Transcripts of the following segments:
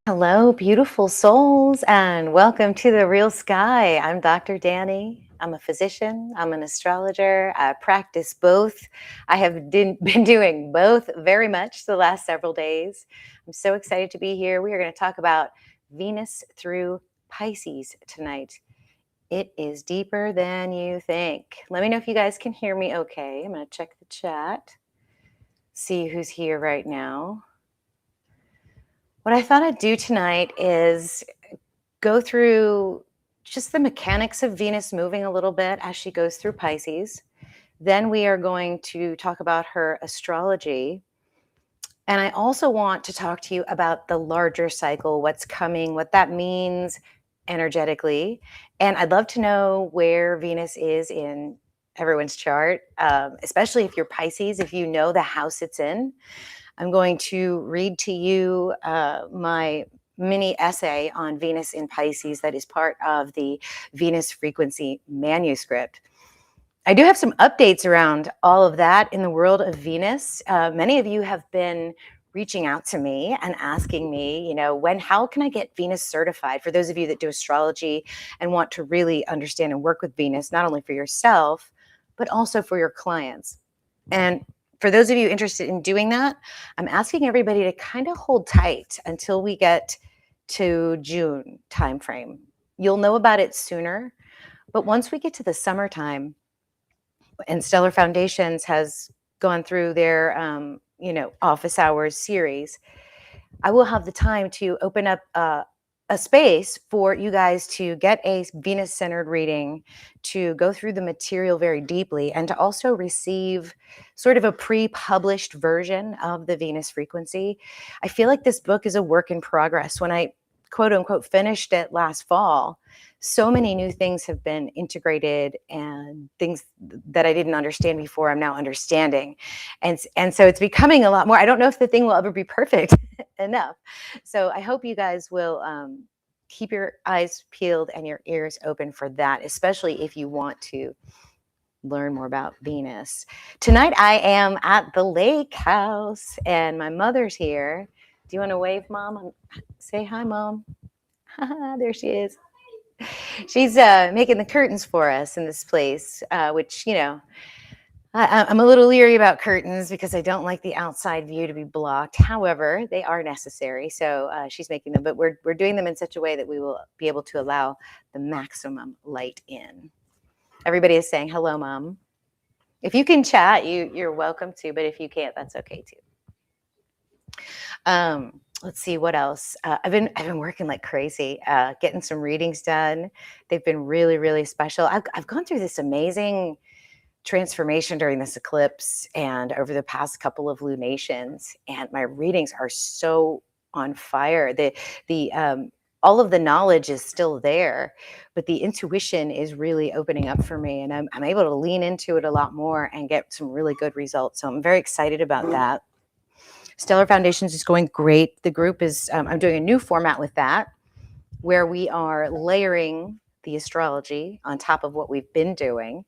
Hello, beautiful souls, and welcome to the Real Sky. I'm Dr. Danny. I'm a physician. I'm an astrologer. I practice both. I have been doing both very much the last several days. I'm so excited to be here. We are going to talk about Venus through Pisces tonight. It is deeper than you think. Let me know if you guys can hear me okay. I'm going to check the chat, see who's here right now. What I thought I'd do tonight is go through just the mechanics of Venus moving a little bit as she goes through Pisces. Then we are going to talk about her astrology. And I also want to talk to you about the larger cycle, what's coming, what that means energetically. And I'd love to know where Venus is in everyone's chart, especially if you're Pisces, if you know the house it's in. I'm going to read to you my mini essay on Venus in Pisces that is part of the Venus frequency manuscript. I do have some updates around all of that in the world of Venus. Many of you have been reaching out to me and asking me, how can I get Venus certified? For those of you that do astrology and want to really understand and work with Venus, not only for yourself, but also for your clients. And for those of you interested in doing that, I'm asking everybody to kind of hold tight until we get to June timeframe. You'll know about it sooner, but once we get to the summertime and Stellar Foundations has gone through their, office hours series, I will have the time to open up a space for you guys to get a Venus-centered reading, to go through the material very deeply, and to also receive sort of a pre-published version of the Venus frequency. I feel like this book is a work in progress. When I quote unquote finished it last fall, so many new things have been integrated, and things that I didn't understand before I'm now understanding. And so it's becoming a lot more. I don't know if the thing will ever be perfect enough. So I hope you guys will keep your eyes peeled and your ears open for that, especially if you want to learn more about Venus. Tonight I am at the lake house and my mother's here. Do you want to wave, Mom? Say hi, Mom. There she is. She's making the curtains for us in this place, which, I'm a little leery about curtains because I don't like the outside view to be blocked. However, they are necessary. So she's making them, but we're doing them in such a way that we will be able to allow the maximum light in. Everybody is saying, hello, Mom. If you can chat, you're welcome to, but if you can't, that's okay too. Let's see what else. I've been working like crazy, getting some readings done. They've been really, really special. I've gone through this amazing transformation during this eclipse and over the past couple of lunations, and my readings are so on fire. The all of the knowledge is still there, but the intuition is really opening up for me, and I'm able to lean into it a lot more and get some really good results. So I'm very excited about that. Stellar Foundations is going great. The group is, I'm doing a new format with that, where we are layering the astrology on top of what we've been doing.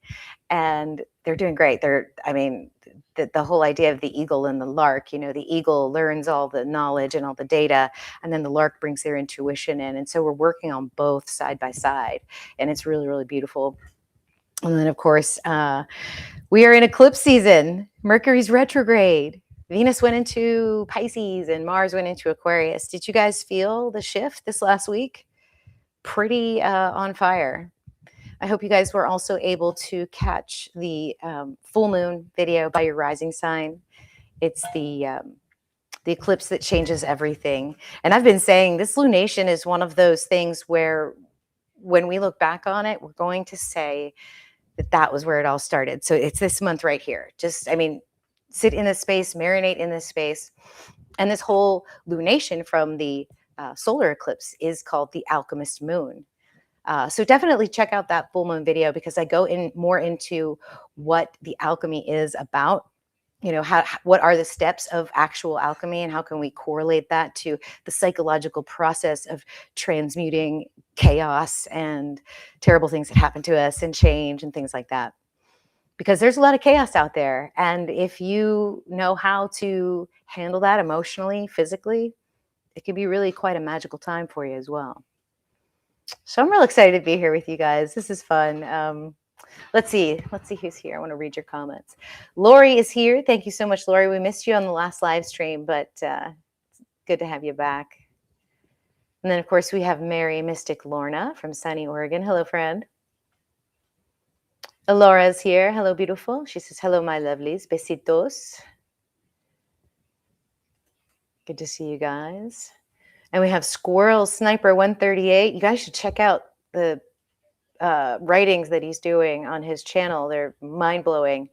And they're doing great. I mean, the whole idea of the eagle and the lark, the eagle learns all the knowledge and all the data, and then the lark brings their intuition in. And so we're working on both side by side, and it's really, really beautiful. And then, of course, we are in eclipse season. Mercury's retrograde. Venus went into Pisces and Mars went into Aquarius. Did you guys feel the shift this last week? Pretty on fire. I hope you guys were also able to catch the full moon video by your rising sign. It's the eclipse that changes everything. And I've been saying this lunation is one of those things where when we look back on it, we're going to say that was where it all started. So it's this month right here. Sit in this space, marinate in this space. And this whole lunation from the solar eclipse is called the alchemist moon. So definitely check out that full moon video, because I go in more into what the alchemy is about. What are the steps of actual alchemy, and how can we correlate that to the psychological process of transmuting chaos and terrible things that happen to us and change and things like that. Because there's a lot of chaos out there. And if you know how to handle that emotionally, physically, it can be really quite a magical time for you as well. So I'm real excited to be here with you guys. This is fun. Let's see who's here. I want to read your comments. Lori is here. Thank you so much, Lori. We missed you on the last live stream, but good to have you back. And then, of course, we have Mary Mystic Lorna from sunny Oregon. Hello, friend. Alora is here. Hello, beautiful. She says, hello, my lovelies. Besitos. Good to see you guys. And we have Squirrel Sniper 138. You guys should check out the writings that he's doing on his channel. They're mind-blowing.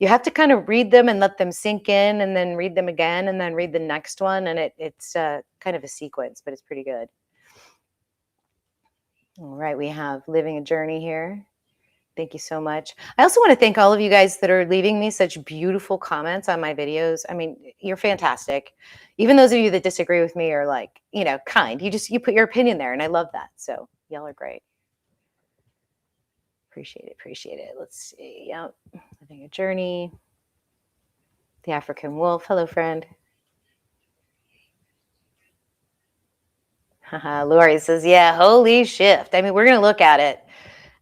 You have to kind of read them and let them sink in, and then read them again, and then read the next one. And it's kind of a sequence, but it's pretty good. All right, we have Living a Journey here. Thank you so much. I also want to thank all of you guys that are leaving me such beautiful comments on my videos. I mean, you're fantastic. Even those of you that disagree with me are like, kind. You put your opinion there, and I love that. So y'all are great. Appreciate it. Let's see. Yep. Living a Journey. The African Wolf. Hello, friend. Lori says, yeah, holy shift. I mean, we're going to look at it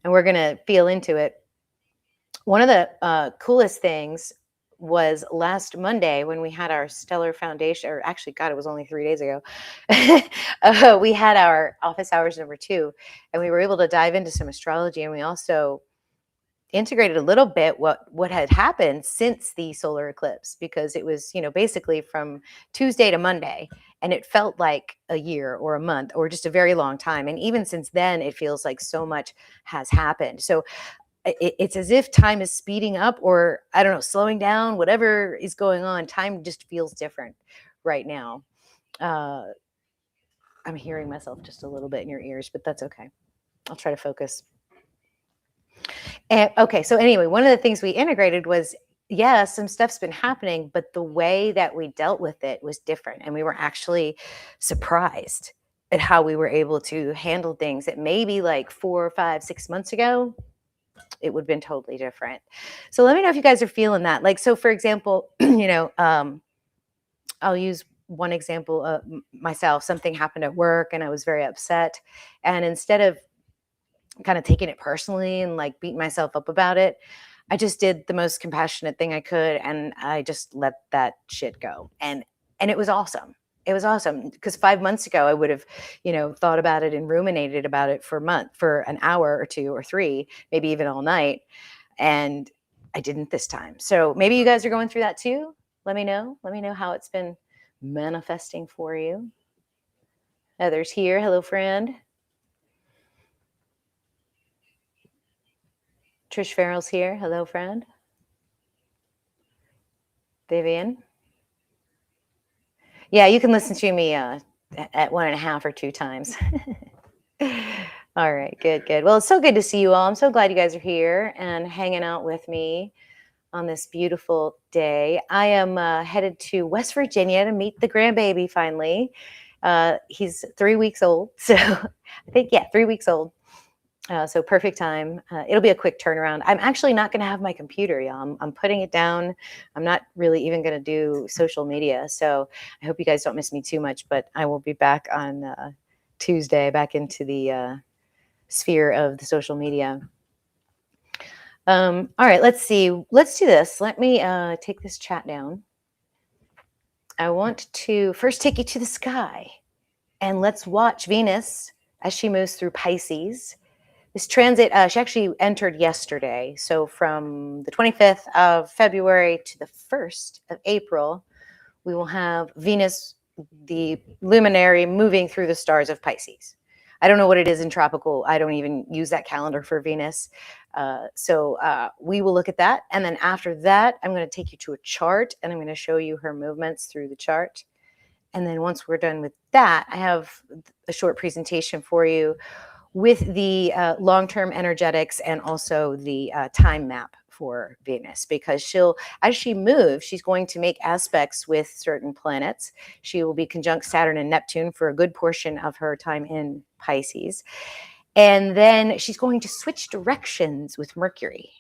and we're going to feel into it. One of the coolest things was last Monday when we had our Stellar Foundation, or actually, God, it was only 3 days ago. We had our office hours number 2, and we were able to dive into some astrology, and we also integrated a little bit what had happened since the solar eclipse, because it was, basically from Tuesday to Monday, and it felt like a year or a month or just a very long time. And even since then, it feels like so much has happened. So it's as if time is speeding up, or I don't know, slowing down, whatever is going on. Time just feels different right now. I'm hearing myself just a little bit in your ears, but that's okay. I'll try to focus. Okay, so anyway, one of the things we integrated was, some stuff's been happening, but the way that we dealt with it was different. And we were actually surprised at how we were able to handle things that maybe like 4, 5, 6 months ago, it would have been totally different. So let me know if you guys are feeling that. Like, so for example, I'll use one example of myself. Something happened at work and I was very upset. And instead of kind of taking it personally and like beating myself up about it, I just did the most compassionate thing I could, and I just let that shit go. And it was awesome. It was awesome, because 5 months ago I would have, thought about it and ruminated about it for an hour or 2 or 3, maybe even all night. And I didn't this time. So maybe you guys are going through that too. Let me know how it's been manifesting for you. Heather's here. Hello, friend. Trish Farrell's here. Hello, friend. Vivian. Yeah, you can listen to me at 1.5 or 2 times. All right, good. Well, it's so good to see you all. I'm so glad you guys are here and hanging out with me on this beautiful day. I am headed to West Virginia to meet the grandbaby finally. He's 3 weeks old. So I think, 3 weeks old. So perfect time. It'll be a quick turnaround. I'm actually not going to have my computer, y'all. I'm putting it down. I'm not really even going to do social media. So I hope you guys don't miss me too much, but I will be back on Tuesday, back into the sphere of the social media. All right, let's see. Let's do this. Let me take this chat down. I want to first take you to the sky, and let's watch Venus as she moves through Pisces. This transit, she actually entered yesterday. So from the 25th of February to the 1st of April, we will have Venus, the luminary, moving through the stars of Pisces. I don't know what it is in tropical. I don't even use that calendar for Venus. So we will look at that. And then after that, I'm going to take you to a chart, and I'm going to show you her movements through the chart. And then once we're done with that, I have a short presentation for you with the long-term energetics and also the time map for Venus, because as she moves, she's going to make aspects with certain planets. She will be conjunct Saturn and Neptune for a good portion of her time in Pisces. And then she's going to switch directions with Mercury.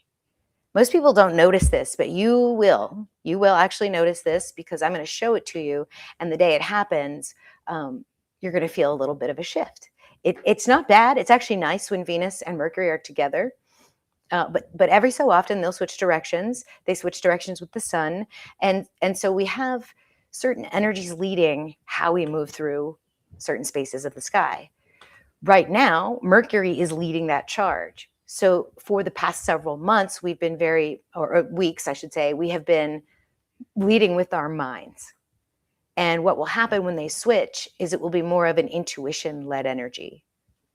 Most people don't notice this, but you will. You will actually notice this, because I'm going to show it to you. And the day it happens, you're going to feel a little bit of a shift. It's not bad. It's actually nice when Venus and Mercury are together. But every so often they'll switch directions. They switch directions with the sun. And so we have certain energies leading how we move through certain spaces of the sky. Right now, Mercury is leading that charge. So for the past several months, we've been or weeks, I should say, we have been leading with our minds. And what will happen when they switch is it will be more of an intuition-led energy.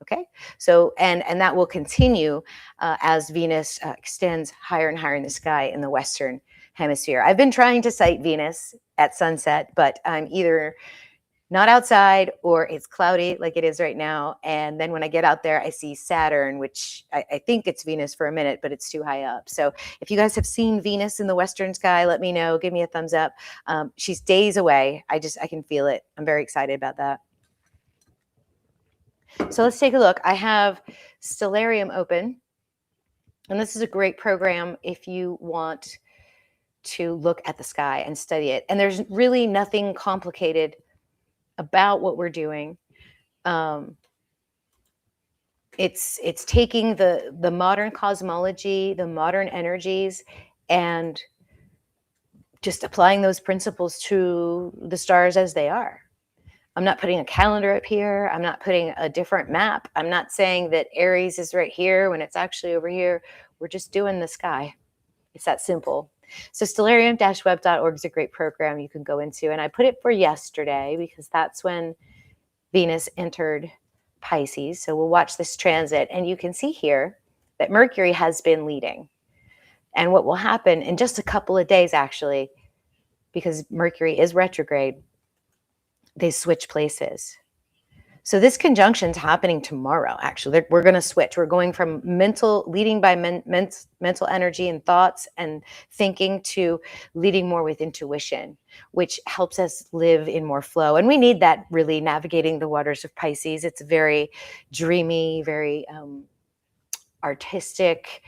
Okay, so and that will continue as Venus extends higher and higher in the sky in the Western Hemisphere. I've been trying to sight Venus at sunset, but I'm either not outside or it's cloudy like it is right now. And then when I get out there, I see Saturn, which I think it's Venus for a minute, but it's too high up. So if you guys have seen Venus in the Western sky, let me know. Give me a thumbs up. She's days away. I can feel it. I'm very excited about that. So let's take a look. I have Stellarium open. And this is a great program if you want to look at the sky and study it. And there's really nothing complicated about what we're doing. It's taking the modern cosmology, the modern energies, and just applying those principles to the stars as they are. I'm not putting a calendar up here. I'm not putting a different map. I'm not saying that Aries is right here when it's actually over here. We're just doing the sky. It's that simple. So stellarium-web.org is a great program you can go into. And I put it for yesterday because that's when Venus entered Pisces. So we'll watch this transit. And you can see here that Mercury has been leading. And what will happen in just a couple of days, actually, because Mercury is retrograde, they switch places. So this conjunction is happening tomorrow, actually. We're going to switch. We're going from leading by mental energy and thoughts and thinking to leading more with intuition, which helps us live in more flow. And we need that, really, navigating the waters of Pisces. It's very dreamy, very artistic,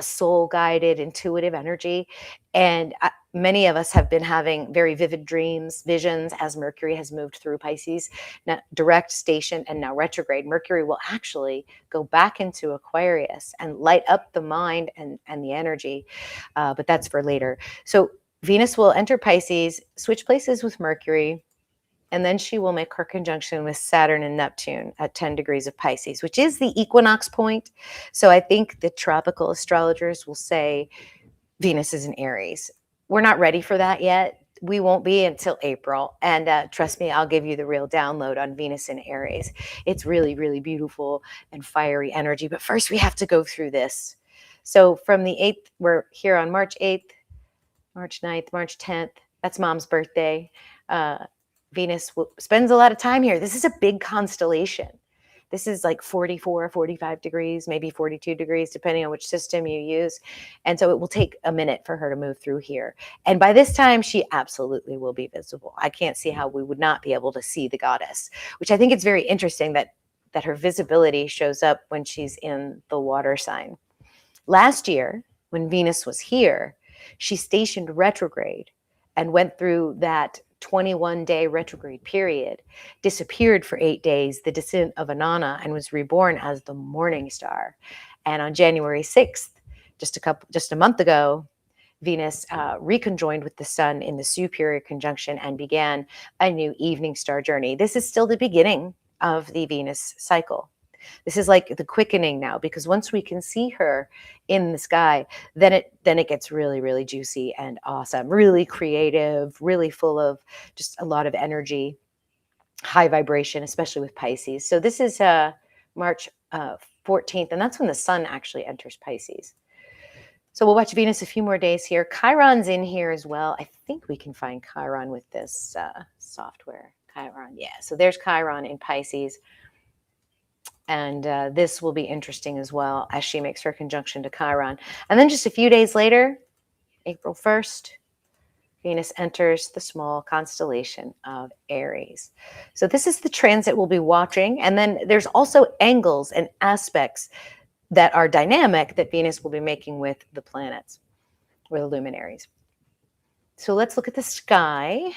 soul-guided, intuitive energy. And many of us have been having very vivid dreams, visions, as Mercury has moved through Pisces, now direct, station, and now retrograde. Mercury will actually go back into Aquarius and light up the mind and the energy, but that's for later. So Venus will enter Pisces, switch places with Mercury, and then she will make her conjunction with Saturn and Neptune at 10 degrees of Pisces, which is the equinox point. So I think the tropical astrologers will say Venus is in Aries. We're not ready for that yet. we won't be until April. And trust me, I'll give you the real download on Venus in Aries. It's really, really beautiful and fiery energy. But first, we have to go through this. So from the 8th, we're here on March 8th, March 9th, March 10th. That's Mom's birthday. Venus spends a lot of time here. This is a big constellation. This is like 44, 45 degrees, maybe 42 degrees, depending on which system you use. And so it will take a minute for her to move through here. And by this time, she absolutely will be visible. I can't see how we would not be able to see the goddess, which I think it's very interesting that her visibility shows up when she's in the water sign. Last year, when Venus was here, she stationed retrograde and went through that 21-day retrograde period, disappeared for 8 days, the descent of Inanna, and was reborn as the morning star. And on January 6th, just a month ago, Venus reconjoined with the sun in the superior conjunction and began a new evening star journey. This is still the beginning of the Venus cycle. This is like the quickening now, because once we can see her in the sky, then it gets really, really juicy and awesome, really creative, really full of just a lot of energy, high vibration, especially with Pisces. So this is March 14th, and that's when the sun actually enters Pisces. So we'll watch Venus a few more days here. Chiron's in here as well. I think we can find Chiron with this software. Chiron, yeah. So there's Chiron in Pisces. And this will be interesting as well as she makes her conjunction to Chiron. And then just a few days later, April 1st, Venus enters the small constellation of Aries. So this is the transit we'll be watching. And then there's also angles and aspects that are dynamic that Venus will be making with the planets, or the luminaries. So let's look at the sky.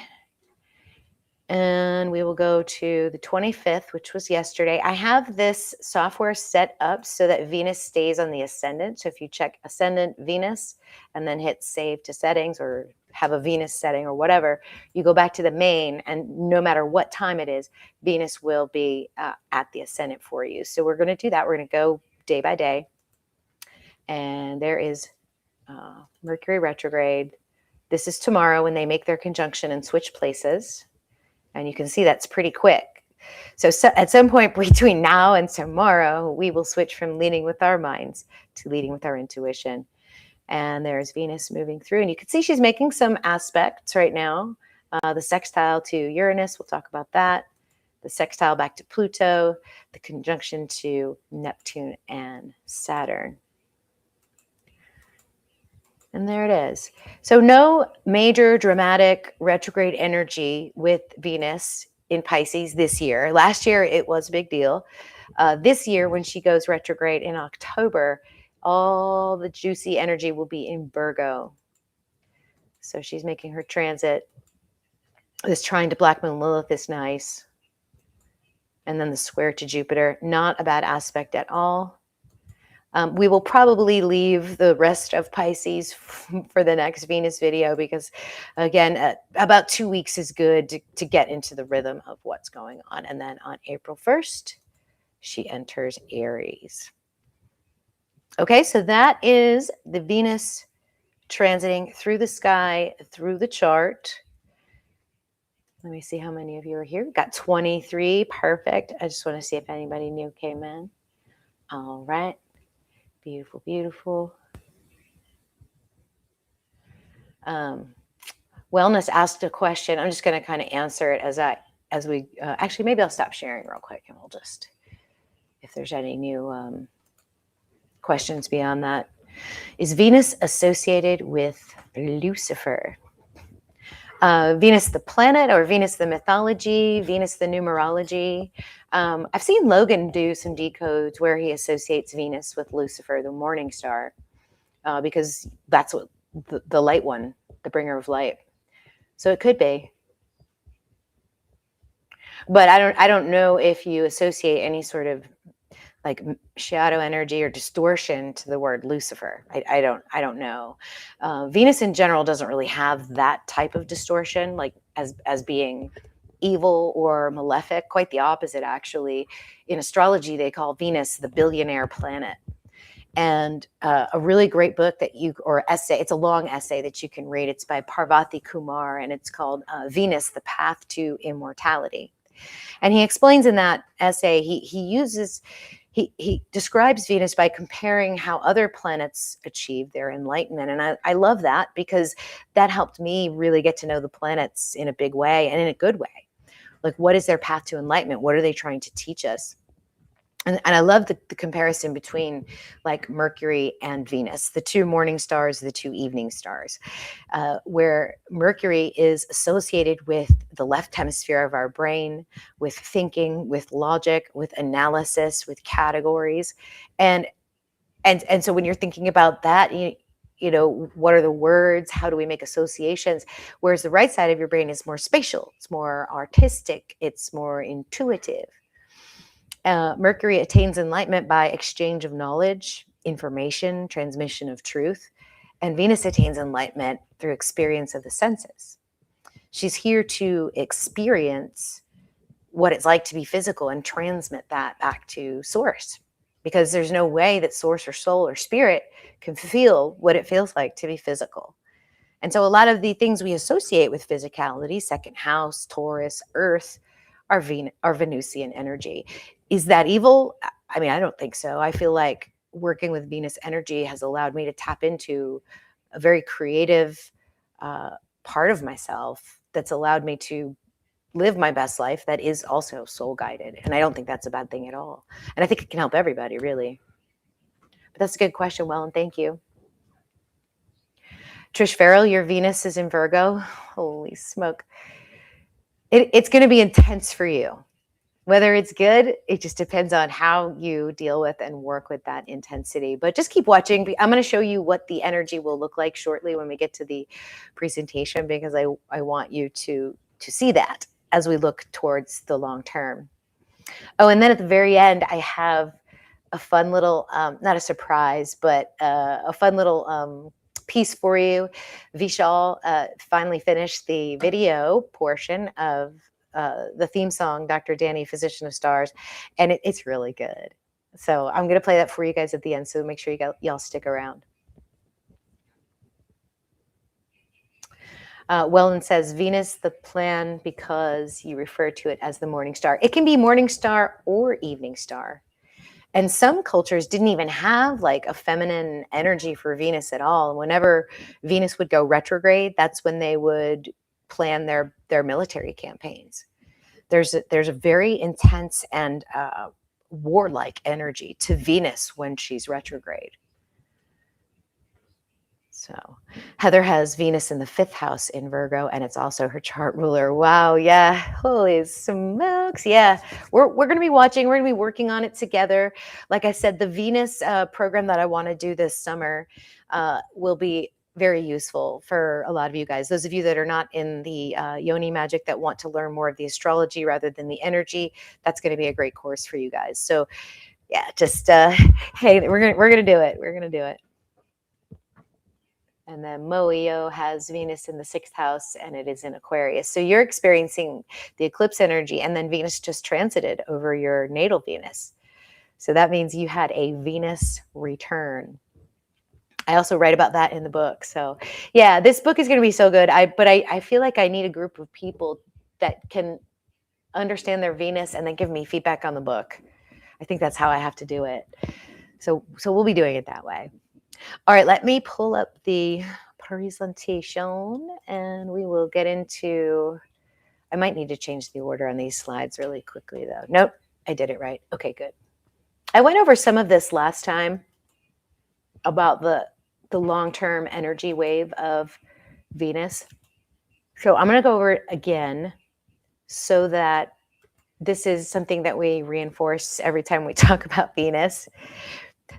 And we will go to the 25th, which was yesterday. I have this software set up so that Venus stays on the ascendant. So if you check ascendant Venus and then hit save to settings, or have a Venus setting or whatever, you go back to the main, and no matter what time it is, Venus will be at the ascendant for you. So we're going to do that. We're going to go day by day. And there is Mercury retrograde. This is tomorrow when they make their conjunction and switch places. And you can see that's pretty quick. So at some point between now and tomorrow, we will switch from leading with our minds to leading with our intuition. And there's Venus moving through. And you can see she's making some aspects right now. The sextile to Uranus, we'll talk about that. The sextile back to Pluto. The conjunction to Neptune and Saturn. And there it is. So no major dramatic retrograde energy with Venus in Pisces this year. Last year, it was a big deal. This year, when she goes retrograde in October, all the juicy energy will be in Virgo. So she's making her transit. This trine to Black Moon Lilith is nice. And then the square to Jupiter, not a bad aspect at all. We will probably leave the rest of Pisces for the next Venus video because, again, about 2 weeks is good to get into the rhythm of what's going on. And then on April 1st, she enters Aries. Okay, so that is the Venus transiting through the sky, through the chart. Let me see how many of you are here. We've got 23. Perfect. I just want to see if anybody new came in. All right. Beautiful, beautiful. Wellness asked a question. I'm just going to kind of answer it as we actually, maybe I'll stop sharing real quick and we'll just, if there's any new questions beyond that. Is Venus associated with Lucifer? Venus the planet, or Venus the mythology, Venus the numerology. I've seen Logan do some decodes where he associates Venus with Lucifer, the morning star, because that's what the light one, the bringer of light. So it could be. But I don't know if you associate any sort of like shadow energy or distortion to the word Lucifer. I don't know. Venus in general doesn't really have that type of distortion, like as being evil or malefic. Quite the opposite, actually. In astrology, they call Venus the billionaire planet. And a really great book that or essay, it's a long essay that you can read. It's by Parvati Kumar, and it's called Venus, the Path to Immortality. And he explains in that essay, he describes Venus by comparing how other planets achieve their enlightenment. And I love that, because that helped me really get to know the planets in a big way and in a good way. Like, what is their path to enlightenment? What are they trying to teach us? And I love the comparison between like Mercury and Venus, the two morning stars, the two evening stars, where Mercury is associated with the left hemisphere of our brain, with thinking, with logic, with analysis, with categories. And so when you're thinking about that, you know, what are the words? How do we make associations? Whereas the right side of your brain is more spatial, it's more artistic, it's more intuitive. Mercury attains enlightenment by exchange of knowledge, information, transmission of truth, and Venus attains enlightenment through experience of the senses. She's here to experience what it's like to be physical and transmit that back to source, because there's no way that source or soul or spirit can feel what it feels like to be physical. And so a lot of the things we associate with physicality, second house, Taurus, Earth, are Venusian energy. Is that evil? I mean, I don't think so. I feel like working with Venus energy has allowed me to tap into a very creative part of myself that's allowed me to live my best life that is also soul guided. And I don't think that's a bad thing at all. And I think it can help everybody, really. But that's a good question, Well, thank you. Trish Farrell, your Venus is in Virgo. Holy smoke. It's going to be intense for you. Whether it's good, it just depends on how you deal with and work with that intensity. But just keep watching. I'm going to show you what the energy will look like shortly when we get to the presentation, because I want you to see that as we look towards the long term. Oh, and then at the very end, I have a fun little, not a surprise, but a fun little piece for you. Vishal finally finished the video portion of the theme song, Dr. Danny, Physician of Stars, and it's really good. So I'm going to play that for you guys at the end, so make sure y'all stick around. Wellen says, Venus, the plan, because you refer to it as the morning star. It can be morning star or evening star. And some cultures didn't even have like a feminine energy for Venus at all. Whenever Venus would go retrograde, that's when they would plan their military campaigns. There's a very intense and warlike energy to Venus when she's retrograde. So Heather has Venus in the 5th house in Virgo, and it's also her chart ruler. Wow. Yeah. Holy smokes. Yeah. We're going to be watching. We're going to be working on it together. Like I said, the Venus program that I want to do this summer will be very useful for a lot of you guys. Those of you that are not in the Yoni Magic, that want to learn more of the astrology rather than the energy, that's going to be a great course for you guys. So yeah, just hey, we're gonna do it. We're gonna do it. And then Moio has Venus in the 6th house, and it is in Aquarius. So you're experiencing the eclipse energy, and then Venus just transited over your natal Venus. So that means you had a Venus return. I also write about that in the book. So yeah, this book is going to be so good. But I feel like I need a group of people that can understand their Venus and then give me feedback on the book. I think that's how I have to do it. So we'll be doing it that way. All right, let me pull up the presentation and we will get into, I might need to change the order on these slides really quickly though. Nope, I did it right. Okay, good. I went over some of this last time about the long-term energy wave of Venus. So I'm going to go over it again so that this is something that we reinforce every time we talk about Venus.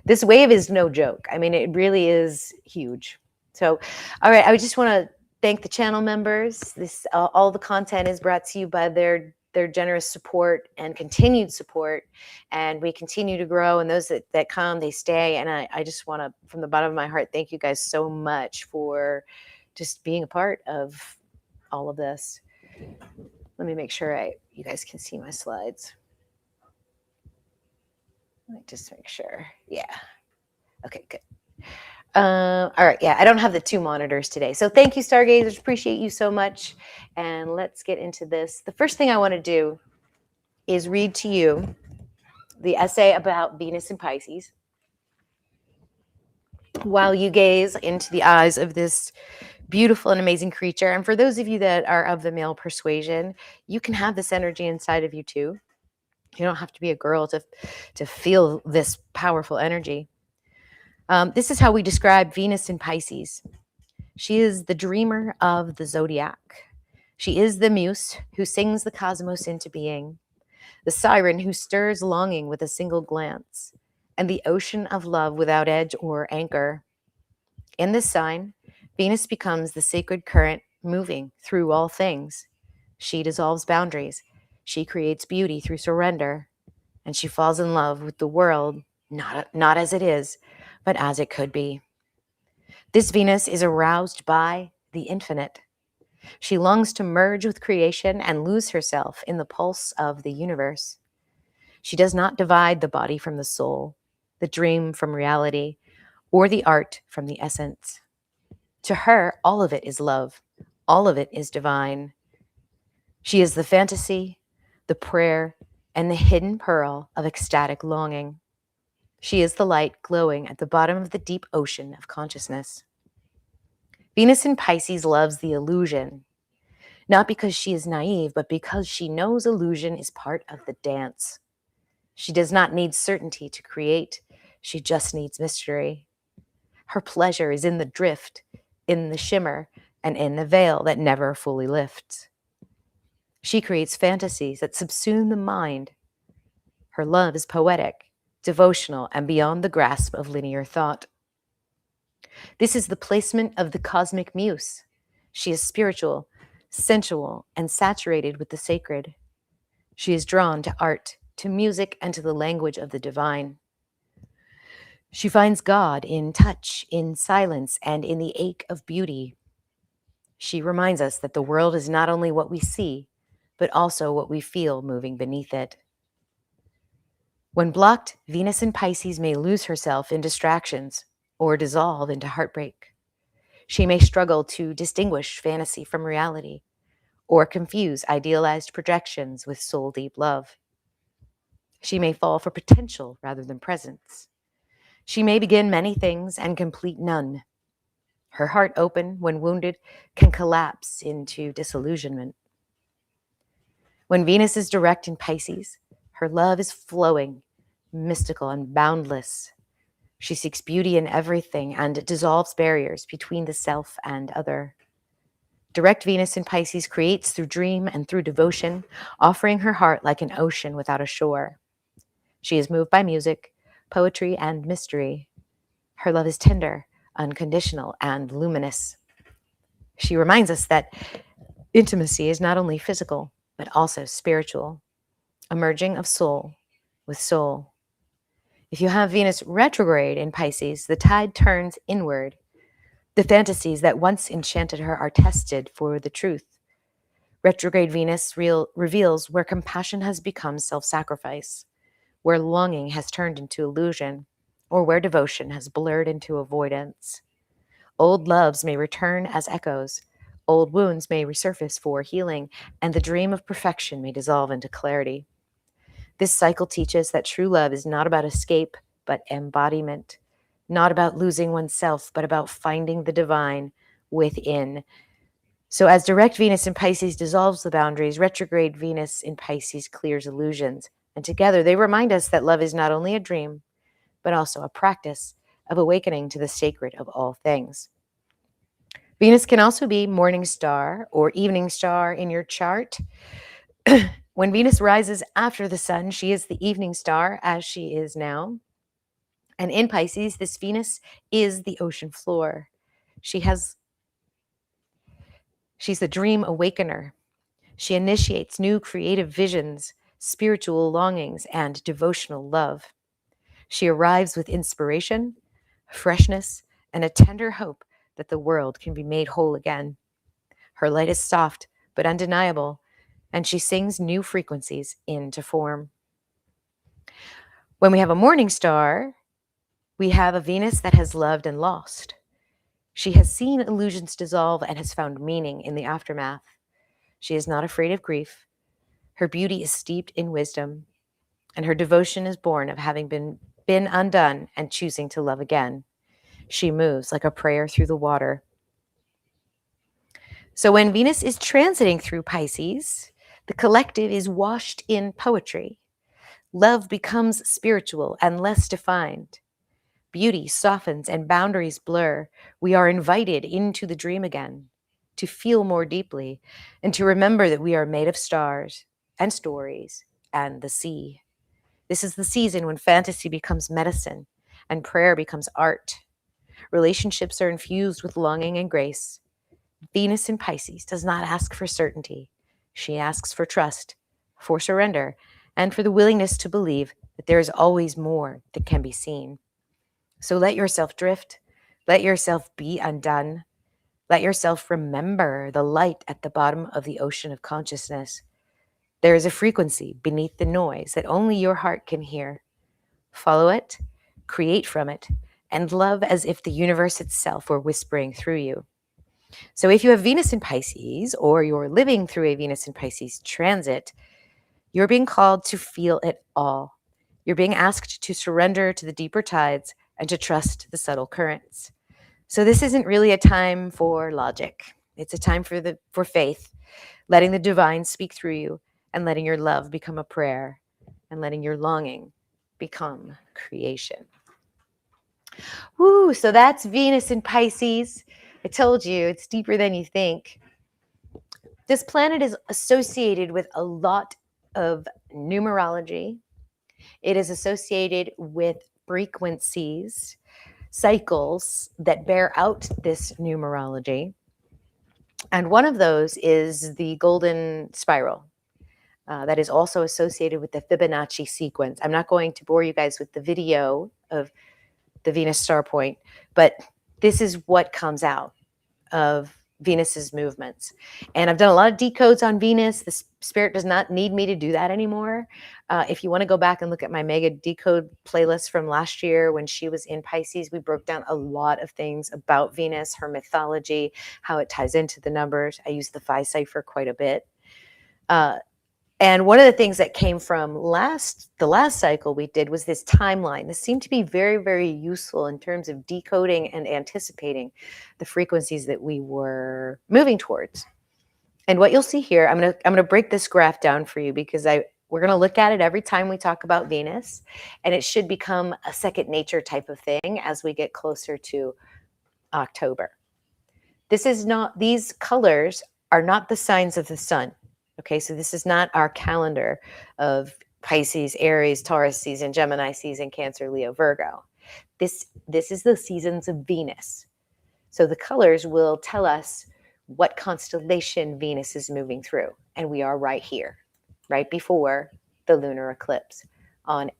This wave is no joke. I mean, it really is huge. So, all right, I just want to thank the channel members. This all the content is brought to you by their generous support and continued support, and we continue to grow. And those that come, they stay. And I just want to, from the bottom of my heart, thank you guys so much for just being a part of all of this. Let me make sure you guys can see my slides. Let me just make sure. Yeah. Okay, good. All right, yeah, I don't have the two monitors today. So thank you, Stargazers. Appreciate you so much. And let's get into this. The first thing I want to do is read to you the essay about Venus and Pisces while you gaze into the eyes of this beautiful and amazing creature. And for those of you that are of the male persuasion, you can have this energy inside of you too. You don't have to be a girl to feel this powerful energy. This is how we describe Venus in Pisces. She is the dreamer of the zodiac. She is the muse who sings the cosmos into being, the siren who stirs longing with a single glance, and the ocean of love without edge or anchor. In this sign, Venus becomes the sacred current moving through all things. She dissolves boundaries. She creates beauty through surrender, and she falls in love with the world, not as it is, but as it could be. This Venus is aroused by the infinite. She longs to merge with creation and lose herself in the pulse of the universe. She does not divide the body from the soul, the dream from reality, or the art from the essence. To her, all of it is love. All of it is divine. She is the fantasy, the prayer, and the hidden pearl of ecstatic longing. She is the light glowing at the bottom of the deep ocean of consciousness. Venus in Pisces loves the illusion, not because she is naive, but because she knows illusion is part of the dance. She does not need certainty to create. She just needs mystery. Her pleasure is in the drift, in the shimmer, and in the veil that never fully lifts. She creates fantasies that subsume the mind. Her love is poetic, devotional, and beyond the grasp of linear thought. This is the placement of the cosmic muse. She is spiritual, sensual, and saturated with the sacred. She is drawn to art, to music, and to the language of the divine. She finds God in touch, in silence, and in the ache of beauty. She reminds us that the world is not only what we see, but also what we feel moving beneath it. When blocked, Venus in Pisces may lose herself in distractions or dissolve into heartbreak. She may struggle to distinguish fantasy from reality or confuse idealized projections with soul-deep love. She may fall for potential rather than presence. She may begin many things and complete none. Her heart open, when wounded, can collapse into disillusionment. When Venus is direct in Pisces, her love is flowing, mystical, and boundless. She seeks beauty in everything and dissolves barriers between the self and other. Direct Venus in Pisces creates through dream and through devotion, offering her heart like an ocean without a shore. She is moved by music, poetry, and mystery. Her love is tender, unconditional, and luminous. She reminds us that intimacy is not only physical, but also spiritual, a merging of soul with soul. If you have Venus retrograde in Pisces, the tide turns inward. The fantasies that once enchanted her are tested for the truth. Retrograde Venus reveals where compassion has become self-sacrifice, where longing has turned into illusion, or where devotion has blurred into avoidance. Old loves may return as echoes, old wounds may resurface for healing, and the dream of perfection may dissolve into clarity. This cycle teaches that true love is not about escape, but embodiment, not about losing oneself, but about finding the divine within. So as direct Venus in Pisces dissolves the boundaries, retrograde Venus in Pisces clears illusions. And together they remind us that love is not only a dream, but also a practice of awakening to the sacred of all things. Venus can also be morning star or evening star in your chart. When Venus rises after the sun, she is the evening star, as she is now. And in Pisces, this Venus is the ocean floor. She's the dream awakener. She initiates new creative visions, spiritual longings, and devotional love. She arrives with inspiration, freshness, and a tender hope that the world can be made whole again. Her light is soft but undeniable, and she sings new frequencies into form. When we have a morning star, We have a Venus that has loved and lost. She has seen illusions dissolve and has found meaning in the aftermath. She is not afraid of grief. Her beauty is steeped in wisdom, and her devotion is born of having been undone and choosing to love again. She moves like a prayer through the water. So when Venus is transiting through Pisces, the collective is washed in poetry. Love becomes spiritual and less defined. Beauty softens and boundaries blur. We are invited into the dream again, to feel more deeply, and to remember that we are made of stars and stories and the sea. This is the season when fantasy becomes medicine and prayer becomes art. Relationships are infused with longing and grace. Venus in Pisces does not ask for certainty. She asks for trust, for surrender, and for the willingness to believe that there is always more that can be seen. So let yourself drift. Let yourself be undone. Let yourself remember the light at the bottom of the ocean of consciousness. There is a frequency beneath the noise that only your heart can hear. Follow it, create from it, and love as if the universe itself were whispering through you. So if you have Venus in Pisces, or you're living through a Venus in Pisces transit, you're being called to feel it all. You're being asked to surrender to the deeper tides and to trust the subtle currents. So this isn't really a time for logic. It's a time for faith, letting the divine speak through you and letting your love become a prayer and letting your longing become creation. Woo, so that's Venus in Pisces. I told you, it's deeper than you think. This planet is associated with a lot of numerology. It is associated with frequencies, cycles that bear out this numerology. And one of those is the golden spiral. That is also associated with the Fibonacci sequence. I'm not going to bore you guys with the video of the Venus star point, but this is what comes out of Venus's movements. And I've done a lot of decodes on Venus. The spirit does not need me to do that anymore. If you want to go back and look at my mega decode playlist from last year when she was in Pisces, we broke down a lot of things about Venus, her mythology, how it ties into the numbers. I use the Phi cipher quite a bit. And one of the things that came from the last cycle we did was this timeline. This seemed to be very, very useful in terms of decoding and anticipating the frequencies that we were moving towards. And what you'll see here, I'm gonna break this graph down for you because we're gonna look at it every time we talk about Venus, and it should become a second nature type of thing as we get closer to October. These colors are not the signs of the sun. Okay, so this is not our calendar of Pisces, Aries, Taurus season, Gemini season, Cancer, Leo, Virgo. This is the seasons of Venus. So the colors will tell us what constellation Venus is moving through. And we are right here, right before the lunar eclipse. On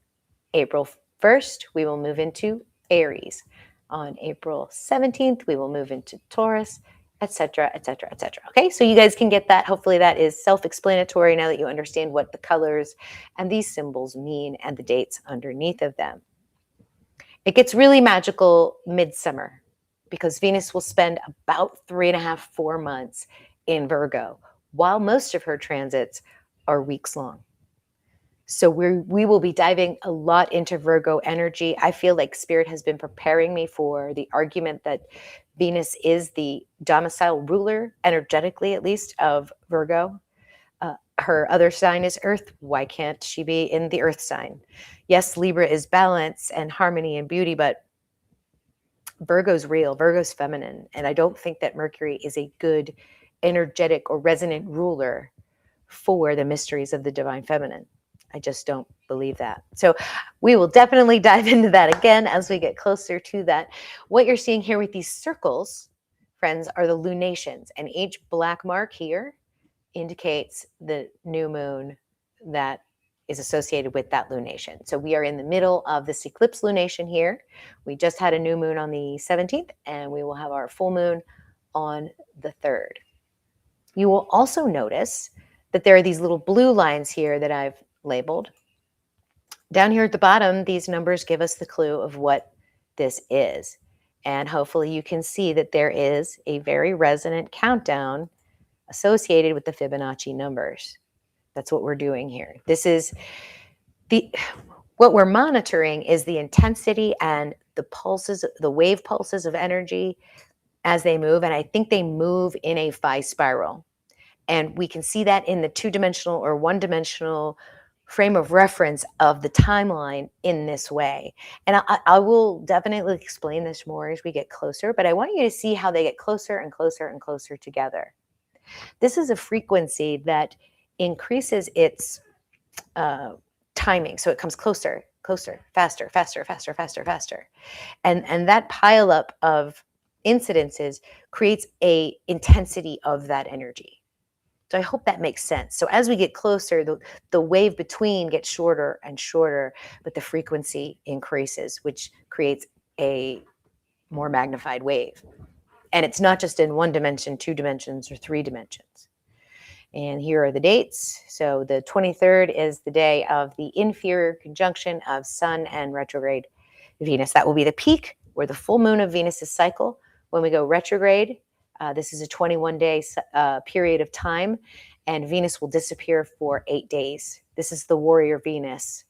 April 1st, we will move into Aries. On April 17th, we will move into Taurus, etc., etc., etc. Okay, so you guys can get that. Hopefully that is self-explanatory now that you understand what the colors and these symbols mean and the dates underneath of them. It gets really magical midsummer because Venus will spend about 3.5, 4 months in Virgo, while most of her transits are weeks long. So we will be diving a lot into Virgo energy. I feel like Spirit has been preparing me for the argument that Venus is the domicile ruler, energetically at least, of Virgo. Her other sign is Earth. Why can't she be in the Earth sign? Yes, Libra is balance and harmony and beauty, but Virgo's real, Virgo's feminine. And I don't think that Mercury is a good energetic or resonant ruler for the mysteries of the divine feminine. I just don't believe that. So we will definitely dive into that again as we get closer to that. What you're seeing here with these circles, friends, are the lunations. And each black mark here indicates the new moon that is associated with that lunation. So we are in the middle of this eclipse lunation here. We just had a new moon on the 17th, and we will have our full moon on the 3rd. You will also notice that there are these little blue lines here that I've labeled. Down here at the bottom, these numbers give us the clue of what this is. And hopefully you can see that there is a very resonant countdown associated with the Fibonacci numbers. That's what we're doing here. This is what we're monitoring is the intensity and the pulses, the wave pulses of energy as they move. And I think they move in a phi spiral. And we can see that in the two-dimensional or one-dimensional frame of reference of the timeline in this way. And I will definitely explain this more as we get closer, but I want you to see how they get closer and closer and closer together. This is a frequency that increases its timing. So it comes closer, closer, faster, faster, faster, faster, faster. And that pileup of incidences creates a intensity of that energy. So I hope that makes sense. So as we get closer, the wave between gets shorter and shorter, but the frequency increases, which creates a more magnified wave. And it's not just in one dimension, 2 dimensions, or 3 dimensions. And here are the dates. So the 23rd is the day of the inferior conjunction of Sun and retrograde Venus. That will be the peak or the full moon of Venus's cycle. When we go retrograde, this is a 21-day period of time, and Venus will disappear for 8 days. This is the warrior Venus.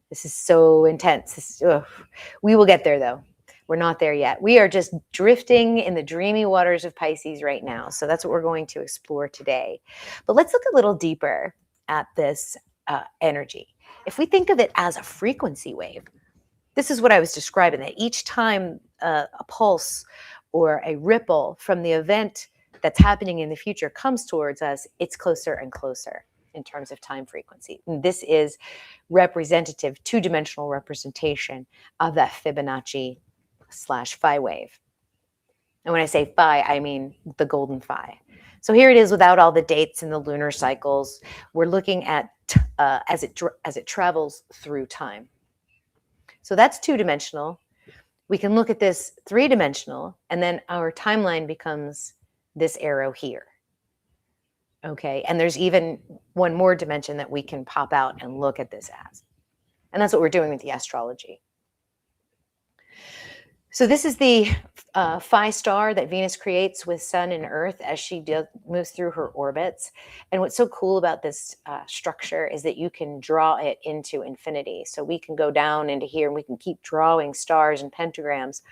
This is so intense. We will get there, though. We're not there yet. We are just drifting in the dreamy waters of Pisces right now. So that's what we're going to explore today. But let's look a little deeper at this energy. If we think of it as a frequency wave, this is what I was describing, that each time a pulse or a ripple from the event that's happening in the future comes towards us, it's closer and closer in terms of time frequency. And this is representative, two-dimensional representation of that Fibonacci/phi wave. And when I say phi, I mean the golden phi. So here it is without all the dates and the lunar cycles. We're looking at as it travels through time. So that's two-dimensional. We can look at this three-dimensional, and then our timeline becomes this arrow here. Okay, and there's even one more dimension that we can pop out and look at this as. And that's what we're doing with the astrology. So this is the phi star that Venus creates with Sun and Earth as she moves through her orbits. And what's so cool about this structure is that you can draw it into infinity. So we can go down into here and we can keep drawing stars and pentagrams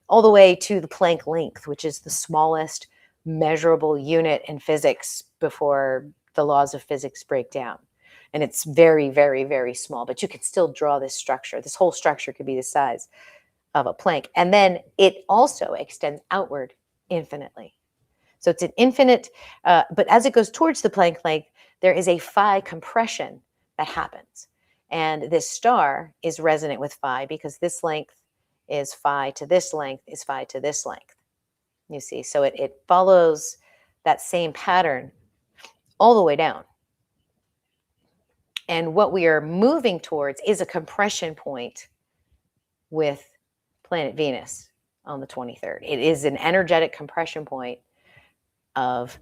all the way to the Planck length, which is the smallest measurable unit in physics before the laws of physics break down. And it's very, very, very small, but you can still draw this structure. This whole structure could be the size of a Planck. And then it also extends outward infinitely. So it's an infinite, but as it goes towards the Planck length, there is a phi compression that happens. And this star is resonant with phi because this length is phi to this length is phi to this length. You see, so it follows that same pattern all the way down. And what we are moving towards is a compression point with planet Venus on the 23rd. It is an energetic compression point of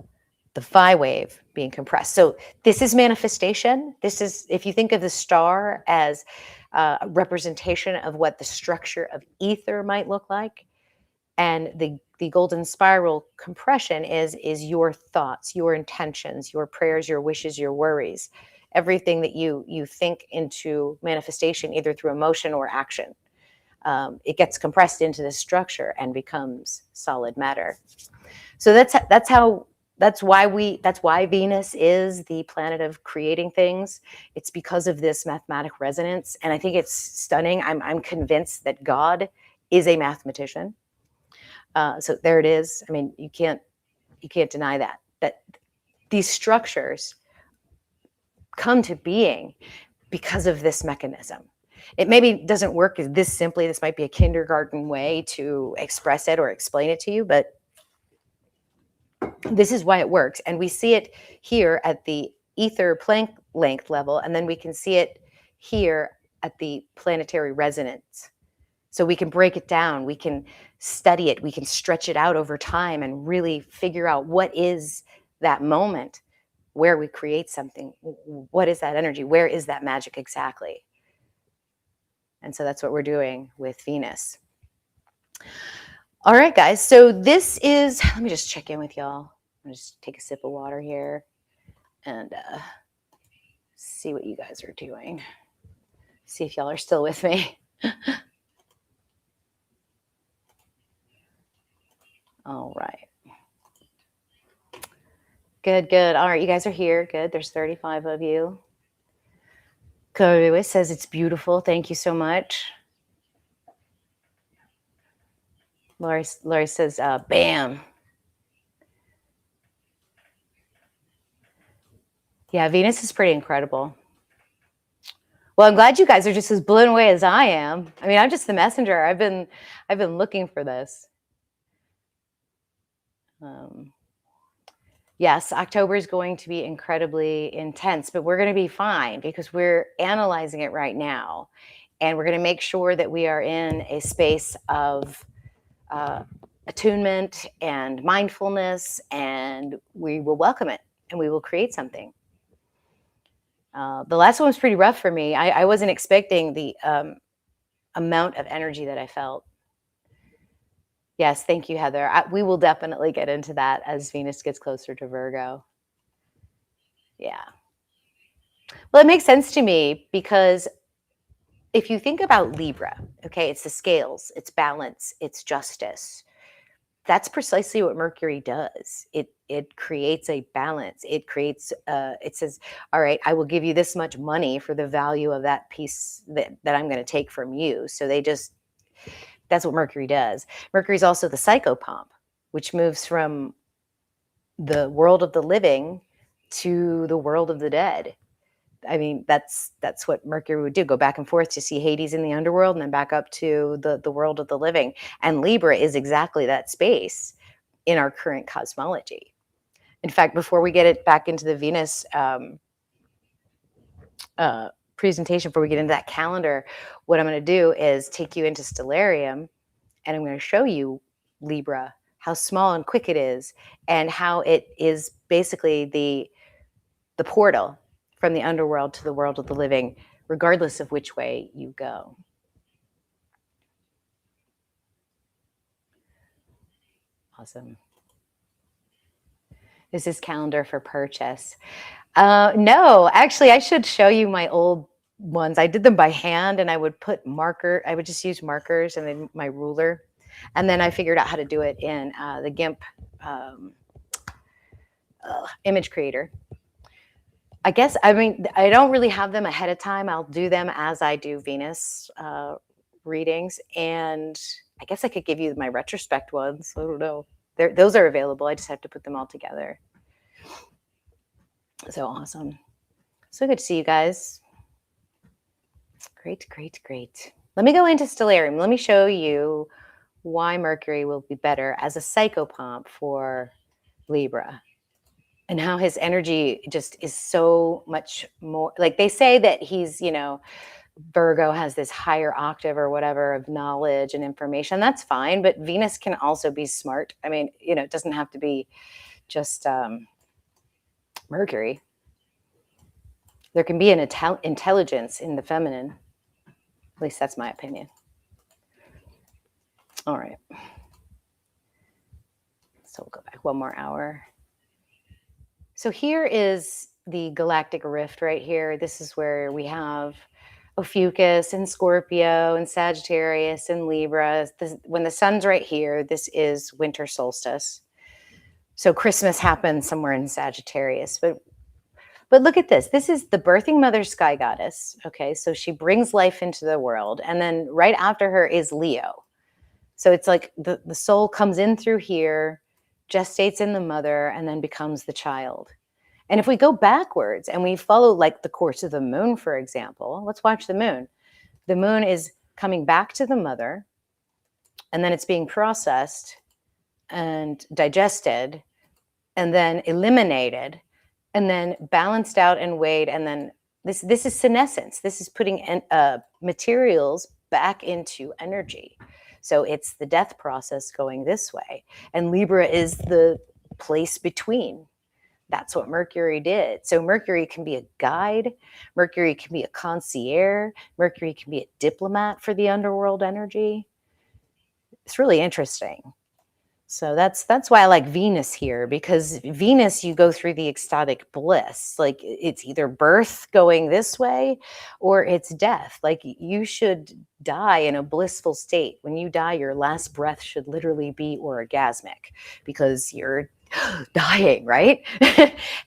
the phi wave being compressed. So this is manifestation. This is, if you think of the star as a representation of what the structure of ether might look like, and the golden spiral compression is your thoughts, your intentions, your prayers, your wishes, your worries, everything that you think into manifestation, either through emotion or action. It gets compressed into this structure and becomes solid matter. So that's why Venus is the planet of creating things. It's because of this mathematic resonance, and I think it's stunning. I'm convinced that God is a mathematician. So there it is. I mean, you can't deny that these structures come to being because of this mechanism. It maybe doesn't work this simply. This might be a kindergarten way to express it or explain it to you, but this is why it works. And we see it here at the ether Planck length level, and then we can see it here at the planetary resonance. So we can break it down, we can study it, we can stretch it out over time and really figure out what is that moment where we create something. What is that energy? Where is that magic exactly? And so that's what we're doing with Venus. All right, guys. So this is, let me just check in with y'all. I'm gonna just take a sip of water here and see what you guys are doing. See if y'all are still with me. All right. Good, good. All right, you guys are here. Good. There's 35 of you. Taurus says it's beautiful. Thank you so much. Lori says, bam. Yeah, Venus is pretty incredible. Well, I'm glad you guys are just as blown away as I am. I mean, I'm just the messenger. I've been looking for this. Yes, October is going to be incredibly intense, but we're going to be fine because we're analyzing it right now. And we're going to make sure that we are in a space of attunement and mindfulness, and we will welcome it and we will create something. The last one was pretty rough for me. I wasn't expecting the amount of energy that I felt. Yes, thank you, Heather. We will definitely get into that as Venus gets closer to Virgo. Yeah. Well, it makes sense to me because if you think about Libra, okay, it's the scales, it's balance, it's justice. That's precisely what Mercury does. It creates a balance. It creates, it says, all right, I will give you this much money for the value of that piece that I'm going to take from you. So that's what Mercury does. Mercury is also the psychopomp, which moves from the world of the living to the world of the dead. I mean, that's what Mercury would do, go back and forth to see Hades in the underworld and then back up to the world of the living. And Libra is exactly that space in our current cosmology. In fact, before we get it back into the Venus presentation, before we get into that calendar, what I'm going to do is take you into Stellarium and I'm going to show you Libra, how small and quick it is, and how it is basically the portal from the underworld to the world of the living, regardless of which way you go. Awesome. This is calendar for purchase. No, actually, I should show you my old ones. I did them by hand, and I would put I would just use markers and then my ruler. And then I figured out how to do it in the GIMP image creator. I guess, I mean, I don't really have them ahead of time. I'll do them as I do Venus readings. And I guess I could give you my retrospect ones. I don't know. Those are available. I just have to put them all together. So awesome. So good to see you guys. Great, great, great. Let me go into Stellarium. Let me show you why Mercury will be better as a psychopomp for Libra. And how his energy just is so much more, like they say that he's, Virgo has this higher octave or whatever of knowledge and information. That's fine. But Venus can also be smart. I mean, it doesn't have to be just Mercury. There can be an intelligence in the feminine. At least that's my opinion. All right. So we'll go back one more hour. So here is the galactic rift right here. This is where we have Ophiuchus and Scorpio and Sagittarius and Libra. When the sun's right here, this is winter solstice. So Christmas happens somewhere in Sagittarius. But look at this. This is the birthing mother sky goddess. Okay, so she brings life into the world. And then right after her is Leo. So it's like the soul comes in through here, gestates in the mother, and then becomes the child. And if we go backwards and we follow like the course of the moon, for example, let's watch the moon. The moon is coming back to the mother, and then it's being processed and digested, and then eliminated, and then balanced out and weighed. And then this is senescence. This is putting materials back into energy. So it's the death process going this way. And Libra is the place between. That's what Mercury did. So Mercury can be a guide. Mercury can be a concierge. Mercury can be a diplomat for the underworld energy. It's really interesting. So that's why I like Venus here, because Venus, you go through the ecstatic bliss. Like it's either birth going this way or it's death. Like you should die in a blissful state. When you die, your last breath should literally be orgasmic because you're dying, right?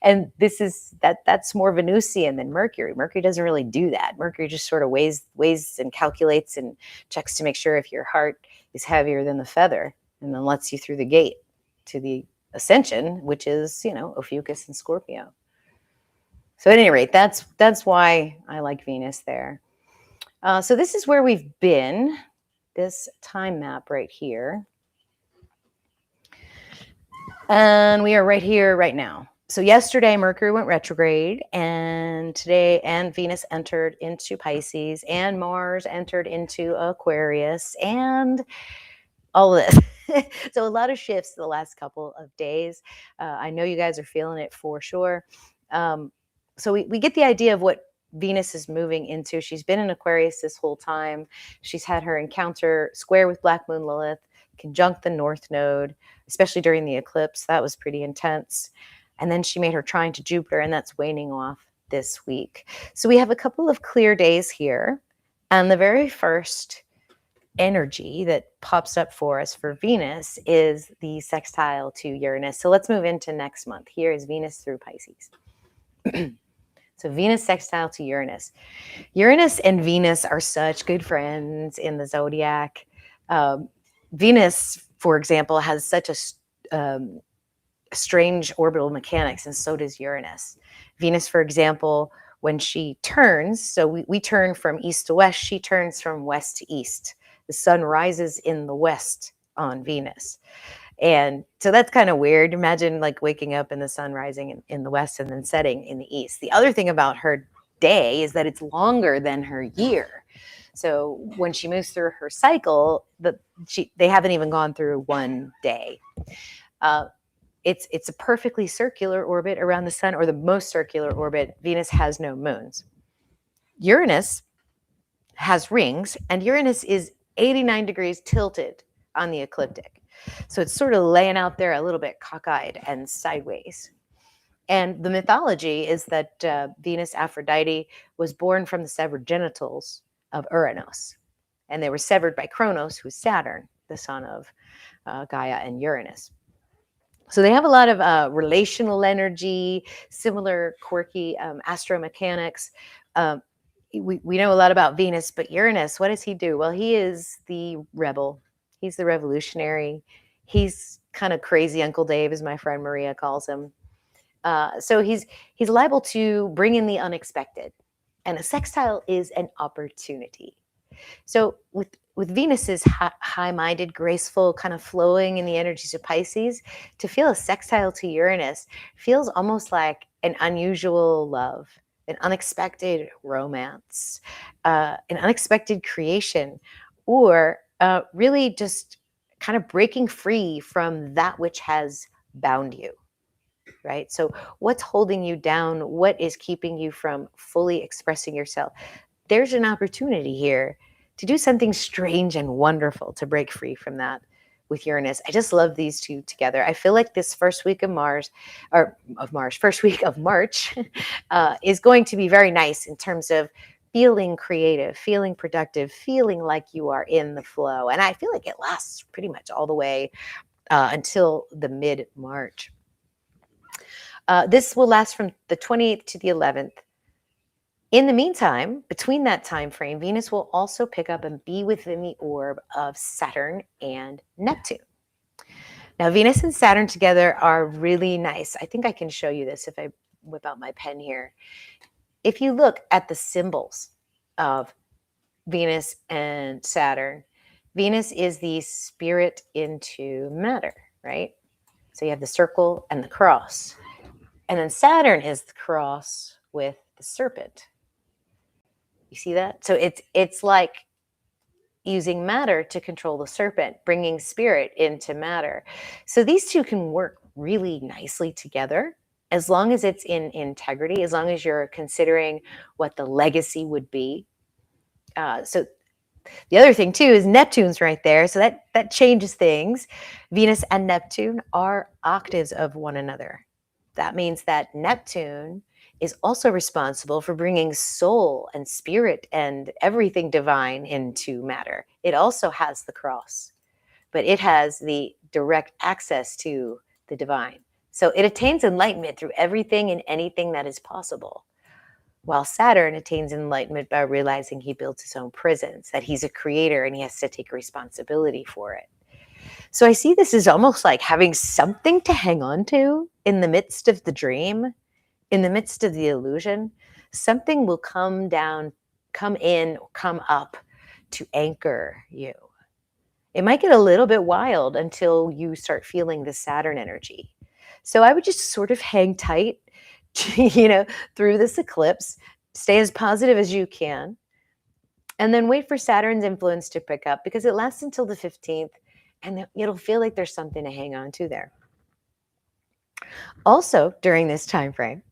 And that's more Venusian than Mercury. Mercury doesn't really do that. Mercury just sort of weighs and calculates and checks to make sure if your heart is heavier than the feather, and then lets you through the gate to the ascension, which is, Ophiuchus and Scorpio. So at any rate, that's why I like Venus there. So this is where we've been, this time map right here. And we are right here right now. So yesterday, Mercury went retrograde, and today, and Venus entered into Pisces, and Mars entered into Aquarius, and all of this. So a lot of shifts the last couple of days. I know you guys are feeling it for sure. So we get the idea of what Venus is moving into. She's been in Aquarius this whole time. She's had her encounter square with Black Moon Lilith, conjunct the North Node, especially during the eclipse. That was pretty intense. And then she made her trine to Jupiter, and that's waning off this week. So we have a couple of clear days here. And the very first energy that pops up for us for Venus is the sextile to Uranus. So let's move into next month. Here is Venus through Pisces. So Venus sextile to Uranus. Uranus and Venus are such good friends in the zodiac. Venus, for example, has such a strange orbital mechanics, and so does Uranus. Venus, for example, when she turns, so we turn from east to west, she turns from west to east. The sun rises in the west on Venus. And so that's kind of weird. Imagine like waking up and the sun rising in the west and then setting in the east. The other thing about her day is that it's longer than her year. So when she moves through her cycle, they haven't even gone through one day. It's a perfectly circular orbit around the sun, or the most circular orbit. Venus has no moons. Uranus has rings, and Uranus is 89 degrees tilted on the ecliptic. So it's sort of laying out there a little bit cockeyed and sideways. And the mythology is that Venus Aphrodite was born from the severed genitals of Uranus. And they were severed by Kronos, who's Saturn, the son of Gaia and Uranus. So they have a lot of relational energy, similar quirky astromechanics. We know a lot about Venus, but Uranus, what does he do? Well, he is the rebel. He's the revolutionary. He's kind of crazy Uncle Dave, as my friend Maria calls him. So he's liable to bring in the unexpected. And a sextile is an opportunity. So with Venus's high-minded, graceful, kind of flowing in the energies of Pisces, to feel a sextile to Uranus feels almost like an unusual love, an unexpected romance, an unexpected creation, or really just kind of breaking free from that which has bound you, right? So what's holding you down? What is keeping you from fully expressing yourself? There's an opportunity here to do something strange and wonderful to break free from that with Uranus. I just love these two together. I feel like this first week of first week of March is going to be very nice in terms of feeling creative, feeling productive, feeling like you are in the flow. And I feel like it lasts pretty much all the way until the mid-March. This will last from the 28th to the 11th. In the meantime, between that time frame, Venus will also pick up and be within the orb of Saturn and Neptune. Now, Venus and Saturn together are really nice. I think I can show you this if I whip out my pen here. If you look at the symbols of Venus and Saturn, Venus is the spirit into matter, right? So you have the circle and the cross. And then Saturn is the cross with the serpent. You see that? So it's like using matter to control the serpent, bringing spirit into matter. So these two can work really nicely together as long as it's in integrity, as long as you're considering what the legacy would be. So The other thing too is Neptune's right there, so that changes things. Venus and Neptune are octaves of one another. That means that Neptune is also responsible for bringing soul and spirit and everything divine into matter. It also has the cross, but it has the direct access to the divine. So it attains enlightenment through everything and anything that is possible, while Saturn attains enlightenment by realizing he builds his own prisons, that he's a creator and he has to take responsibility for it. So I see this as almost like having something to hang on to in the midst of the dream, in the midst of the illusion. Something will come down, come in, come up to anchor you. It might get a little bit wild until you start feeling the Saturn energy. So I would just sort of hang tight, through this eclipse, stay as positive as you can, and then wait for Saturn's influence to pick up, because it lasts until the 15th, and it'll feel like there's something to hang on to there. Also, during this time frame,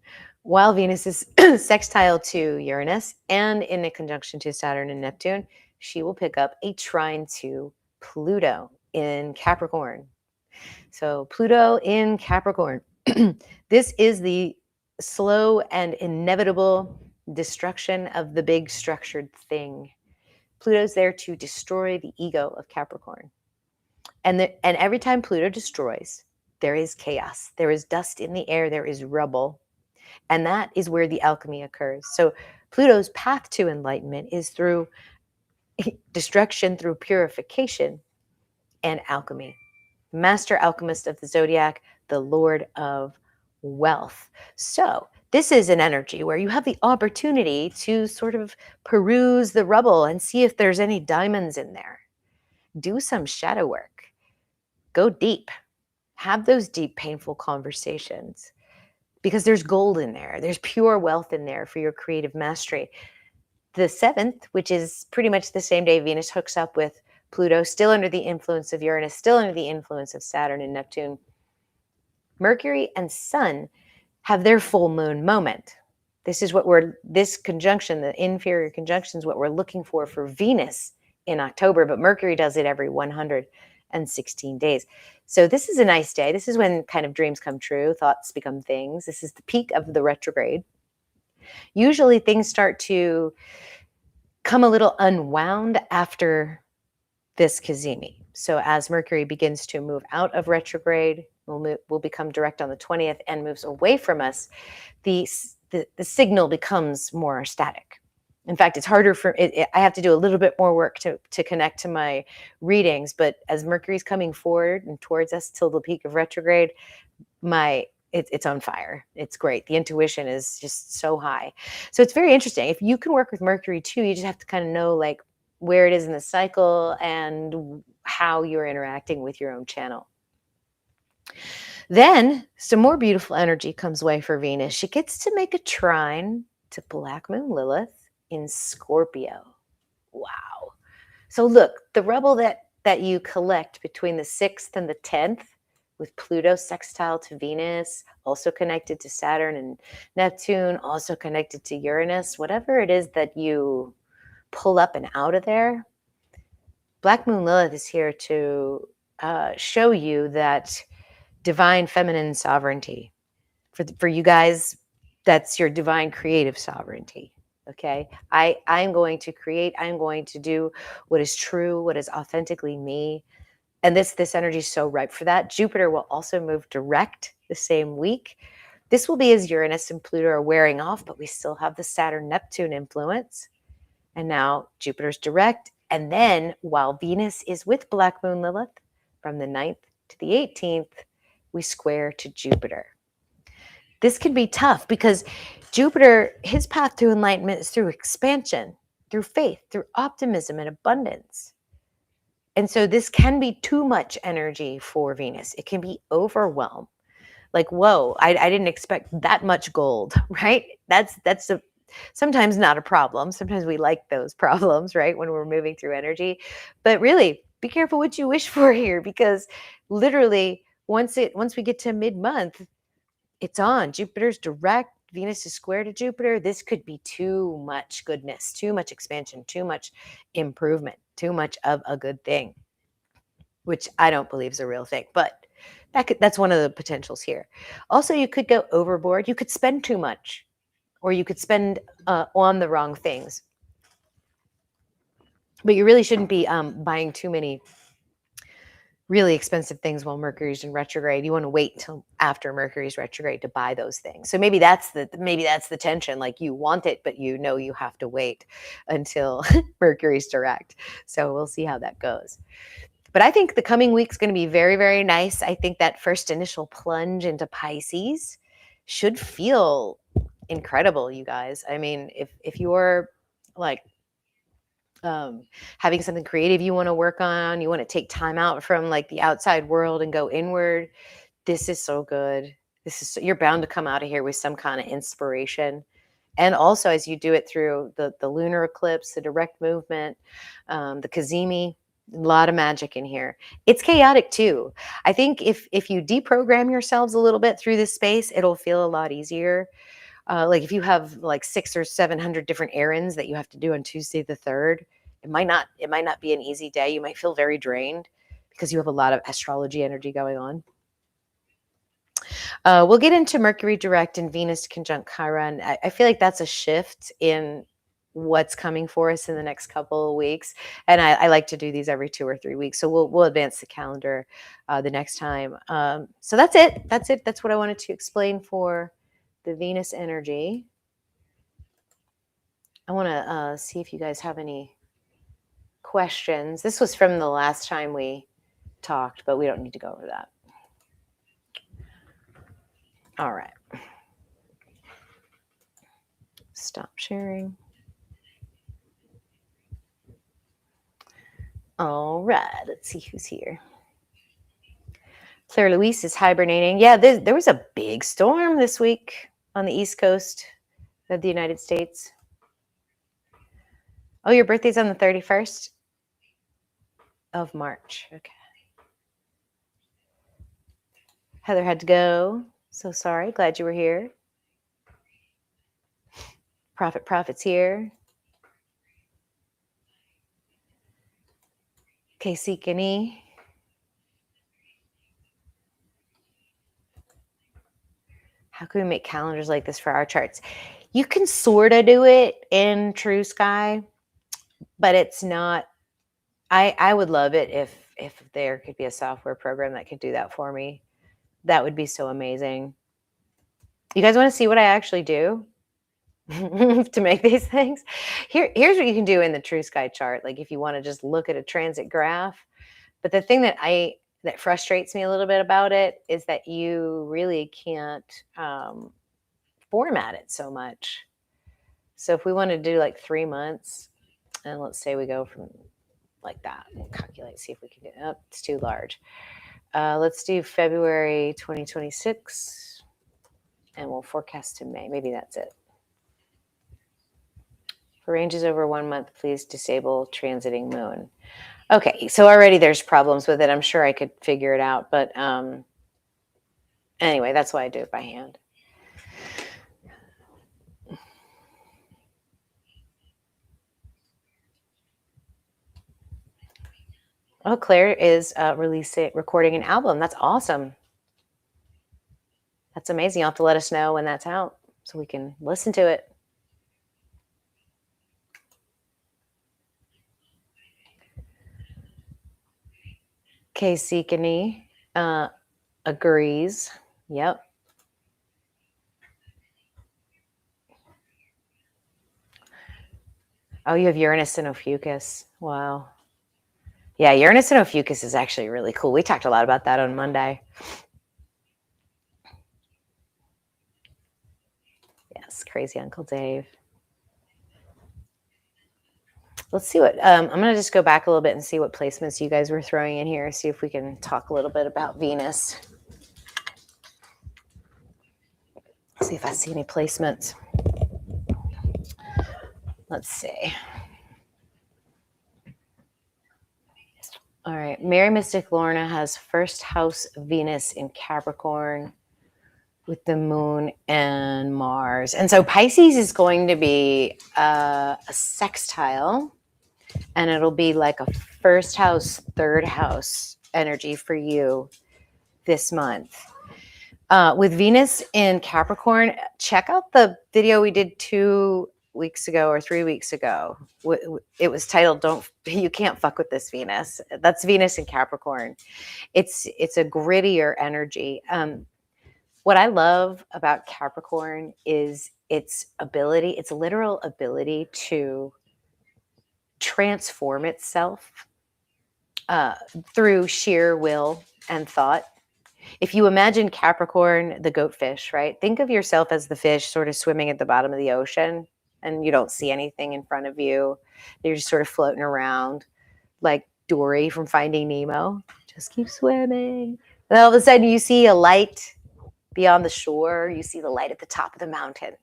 while Venus is sextile to Uranus and in a conjunction to Saturn and Neptune, she will pick up a trine to Pluto in Capricorn. So Pluto in Capricorn. This is the slow and inevitable destruction of the big structured thing. Pluto's there to destroy the ego of Capricorn. And every time Pluto destroys, there is chaos. There is dust in the air. There is rubble. And that is where the alchemy occurs. So Pluto's path to enlightenment is through destruction, through purification and alchemy. Master alchemist of the zodiac, the Lord of wealth. So this is an energy where you have the opportunity to sort of peruse the rubble and see if there's any diamonds in there. Do some shadow work. Go deep. Have those deep, painful conversations, because there's gold in there. There's pure wealth in there for your creative mastery. The 7th, which is pretty much the same day Venus hooks up with Pluto, still under the influence of Uranus, still under the influence of Saturn and Neptune. Mercury and Sun have their full moon moment. This conjunction, the inferior conjunction, is what we're looking for Venus in October, but Mercury does it every 116 days. So this is a nice day. This is when kind of dreams come true, thoughts become things. This is the peak of the retrograde. Usually things start to come a little unwound after this cazimi. So as Mercury begins to move out of retrograde, will become direct on the 20th and moves away from us, the signal becomes more static. In fact, it's harder for it. I have to do a little bit more work to connect to my readings. But as Mercury's coming forward and towards us till the peak of retrograde, it's on fire. It's great. The intuition is just so high. So it's very interesting. If you can work with Mercury too, you just have to kind of know like where it is in the cycle and how you're interacting with your own channel. Then some more beautiful energy comes away for Venus. She gets to make a trine to Black Moon Lilith in Scorpio. Wow. So look, the rubble that you collect between the 6th and the 10th, with Pluto sextile to Venus, also connected to Saturn and Neptune, also connected to Uranus, whatever it is that you pull up and out of there, Black Moon Lilith is here to show you that divine feminine sovereignty. For you guys, that's your divine creative sovereignty. Okay, I'm going to create. I'm going to do what is true, what is authentically me. And this energy is so ripe for that. Jupiter will also move direct the same week. This will be as Uranus and Pluto are wearing off, but we still have the Saturn-Neptune influence. And now Jupiter's direct. And then while Venus is with Black Moon Lilith from the 9th to the 18th, we square to Jupiter. This can be tough because Jupiter, his path to enlightenment is through expansion, through faith, through optimism and abundance. And so this can be too much energy for Venus. It can be overwhelmed. Like, whoa, I didn't expect that much gold, right? That's sometimes not a problem. Sometimes we like those problems, right? When we're moving through energy. But really, be careful what you wish for here, because literally once we get to mid-month, it's on. Jupiter's direct. Venus is square to Jupiter, this could be too much goodness, too much expansion, too much improvement, too much of a good thing, which I don't believe is a real thing, but that's one of the potentials here. Also, you could go overboard. You could spend too much, or you could spend on the wrong things. But you really shouldn't be buying too many really expensive things while Mercury's in retrograde. You want to wait till after Mercury's retrograde to buy those things. So maybe that's the tension. Like you want it, but you know you have to wait until Mercury's direct. So we'll see how that goes. But I think the coming week's going to be very, very nice. I think that first initial plunge into Pisces should feel incredible, you guys. I mean, if you're like having something creative you want to work on, you want to take time out from like the outside world and go inward, this is so good. You're bound to come out of here with some kind of inspiration. And also as you do it through the lunar eclipse, the direct movement, the Kazemi, a lot of magic in here. It's chaotic too. I think if you deprogram yourselves a little bit through this space, it'll feel a lot easier. Like if you have like 600 or 700 different errands that you have to do on Tuesday the 3rd, it might not be an easy day. You might feel very drained because you have a lot of astrology energy going on. We'll get into Mercury direct and Venus conjunct Chiron. I feel like that's a shift in what's coming for us in the next couple of weeks. And I like to do these every 2 or 3 weeks. So we'll advance the calendar the next time. So that's it. That's what I wanted to explain for the Venus energy. I want to see if you guys have any questions. This was from the last time we talked, but we don't need to go over that. All right. Stop sharing. All right. Let's see who's here. Claire Louise is hibernating. Yeah, there was a big storm this week on the East Coast of the United States. Oh, your birthday's on the 31st of March. Okay. Heather had to go. So sorry. Glad you were here. Prophet's here. Casey Kenny. How can we make calendars like this for our charts? You can sort of do it in True Sky, but it's not. I would love it if there could be a software program that could do that for me. That would be so amazing. You guys want to see what I actually do to make these things? Here's what you can do in the True Sky chart. Like if you want to just look at a transit graph. But the thing that frustrates me a little bit about it is that you really can't format it so much. So if we want to do like 3 months, and let's say we go from like that, we'll calculate, see if we can do it. Oh, it's too large. Let's do February 2026, and we'll forecast to May. Maybe that's it. For ranges over 1 month, please disable transiting moon. Okay, so already there's problems with it. I'm sure I could figure it out, but anyway, that's why I do it by hand. Oh, Claire is recording an album. That's awesome. That's amazing. You'll have to let us know when that's out so we can listen to it. Casey Kenny agrees. Yep. Oh, you have Uranus and Ophiuchus. Wow. Yeah, Uranus and Ophiuchus is actually really cool. We talked a lot about that on Monday. Yes, crazy Uncle Dave. Let's see what, I'm going to just go back a little bit and see what placements you guys were throwing in here. See if we can talk a little bit about Venus. See if I see any placements. Let's see. All right. Mary Mystic Lorna has first house Venus in Capricorn. with the moon and Mars. And so Pisces is going to be a sextile, and it'll be like a first house, third house energy for you this month. With Venus in Capricorn, check out the video we did 2 weeks ago or 3 weeks ago. It was titled You Can't Fuck with This Venus. That's Venus in Capricorn. It's a grittier energy. What I love about Capricorn is its literal ability to transform itself through sheer will and thought. If you imagine Capricorn, the goat fish, right? Think of yourself as the fish sort of swimming at the bottom of the ocean, and you don't see anything in front of you. You're just sort of floating around like Dory from Finding Nemo. Just keep swimming. And all of a sudden you see a light beyond the shore. You see the light at the top of the mountain.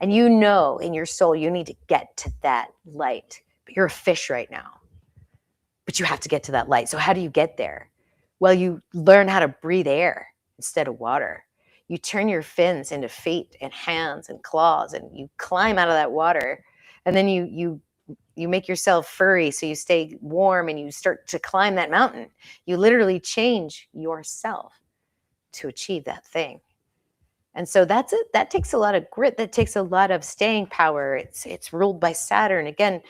And you know in your soul you need to get to that light. But you're a fish right now. But you have to get to that light. So how do you get there? Well, you learn how to breathe air instead of water. You turn your fins into feet and hands and claws, and you climb out of that water. And then you make yourself furry so you stay warm, and you start to climb that mountain. You literally change yourself to achieve that thing. And so that's it. That takes a lot of grit. That takes a lot of staying power. It's ruled by Saturn. Again,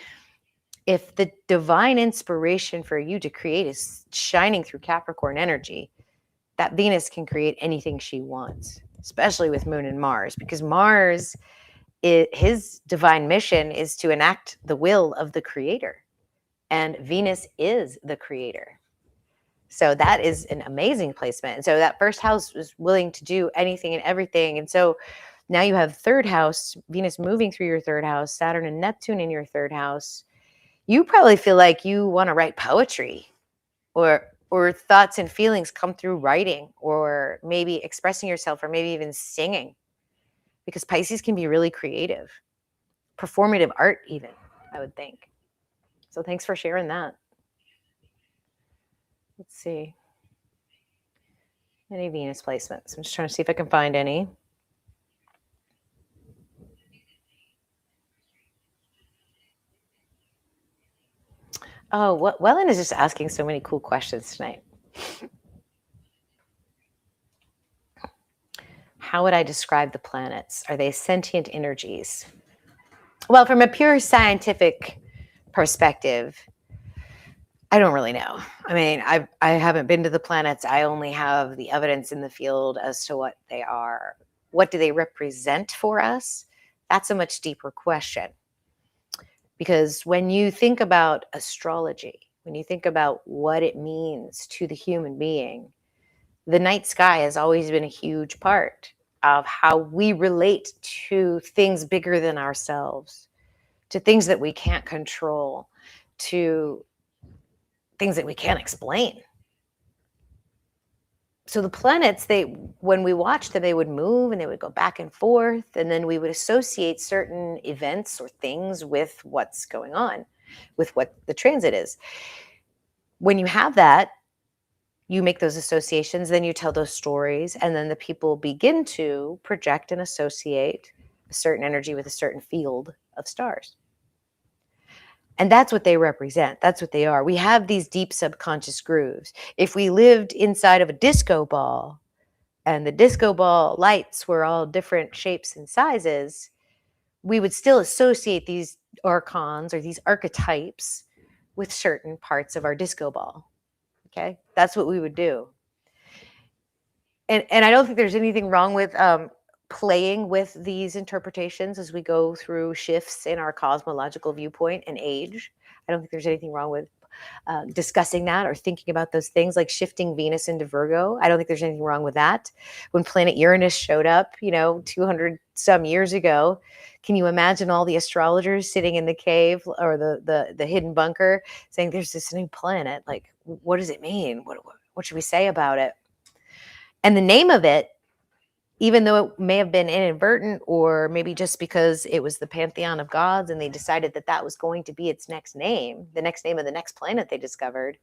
if the divine inspiration for you to create is shining through Capricorn energy, that Venus can create anything she wants, especially with Moon and Mars, because Mars, his divine mission is to enact the will of the creator, and Venus is the creator. So that is an amazing placement. And so that first house was willing to do anything and everything. And so now you have third house, Venus moving through your third house, Saturn and Neptune in your third house. You probably feel like you want to write poetry, or thoughts and feelings come through writing, or maybe expressing yourself, or maybe even singing, because Pisces can be really creative, performative art even, I would think. So thanks for sharing that. Let's see. Any Venus placements? I'm just trying to see if I can find any. Oh, Wellen is just asking so many cool questions tonight. How would I describe the planets? Are they sentient energies? Well, from a pure scientific perspective, I don't really know. I mean, I haven't been to the planets. I only have the evidence in the field as to what they are. What do they represent for us? That's a much deeper question. Because when you think about astrology, when you think about what it means to the human being, the night sky has always been a huge part of how we relate to things bigger than ourselves, to things that we can't control, to things that we can't explain. So the planets, when we watched them, they would move and they would go back and forth, and then we would associate certain events or things with what's going on, with what the transit is. When you have that, you make those associations, then you tell those stories, and then the people begin to project and associate a certain energy with a certain field of stars. And that's what they represent. That's what they are. We have these deep subconscious grooves. If we lived inside of a disco ball and the disco ball lights were all different shapes and sizes, we would still associate these archons or these archetypes with certain parts of our disco ball. Okay? That's what we would do. And I don't think there's anything wrong with playing with these interpretations as we go through shifts in our cosmological viewpoint and age. I don't think there's anything wrong with discussing that or thinking about those things, like shifting Venus into Virgo. I don't think there's anything wrong with that. When planet Uranus showed up, 200 some years ago, can you imagine all the astrologers sitting in the cave or the hidden bunker saying, there's this new planet, like, what does it mean? What should we say about it? And the name of it, even though it may have been inadvertent, or maybe just because it was the pantheon of gods and they decided that that was going to be its next name, the next name of the next planet they discovered,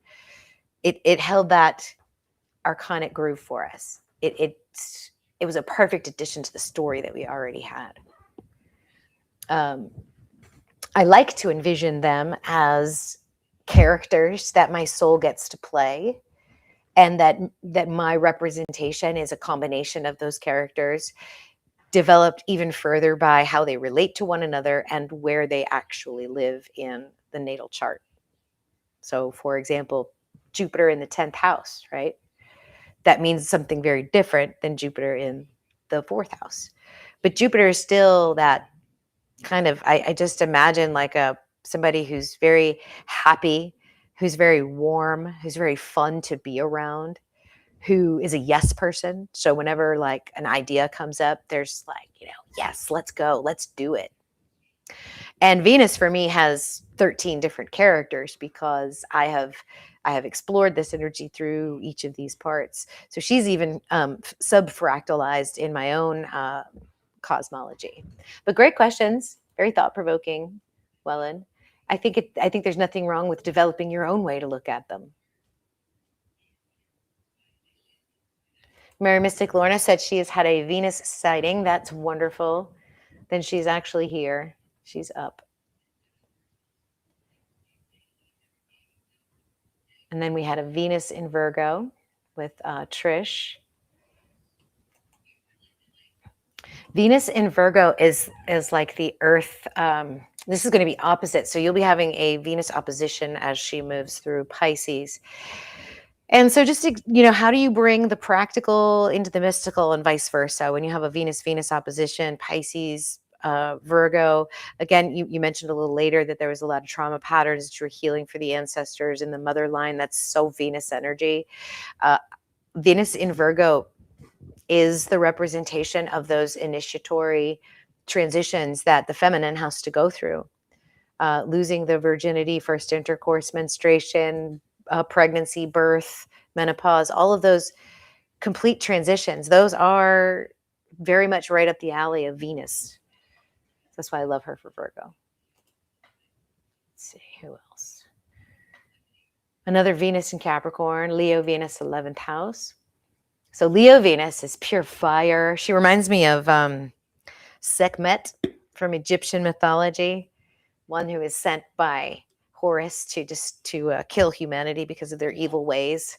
it held that archonic groove for us. It it was a perfect addition to the story that we already had. I like to envision them as characters that my soul gets to play, and that my representation is a combination of those characters, developed even further by how they relate to one another and where they actually live in the natal chart. So, for example, Jupiter in the 10th house, right? That means something very different than Jupiter in the 4th house. But Jupiter is still that kind of, I just imagine like somebody who's very happy, who's very warm, who's very fun to be around, who is a yes person. So whenever like an idea comes up, there's like, yes, let's go, let's do it. And Venus for me has 13 different characters because I have explored this energy through each of these parts. So she's even subfractalized in my own cosmology. But great questions, very thought-provoking, Wellen. I think there's nothing wrong with developing your own way to look at them. Mary Mystic Lorna said she has had a Venus sighting. That's wonderful. Then she's actually here. She's up. And then we had a Venus in Virgo with Trish. Venus in Virgo is like the Earth. This is going to be opposite. So you'll be having a Venus opposition as she moves through Pisces. And so just, how do you bring the practical into the mystical and vice versa? When you have a Venus-Venus opposition, Pisces, Virgo, again, you mentioned a little later that there was a lot of trauma patterns that you were healing for the ancestors in the mother line. That's so Venus energy. Venus in Virgo is the representation of those initiatory transitions that the feminine has to go through. Losing the virginity, first intercourse, menstruation, pregnancy, birth, menopause, all of those complete transitions, those are very much right up the alley of Venus. That's why I love her for Virgo. Let's see, who else? Another Venus in Capricorn, Leo Venus, 11th house. So Leo Venus is pure fire. She reminds me of Sekhmet from Egyptian mythology, one who is sent by Horus to kill humanity because of their evil ways.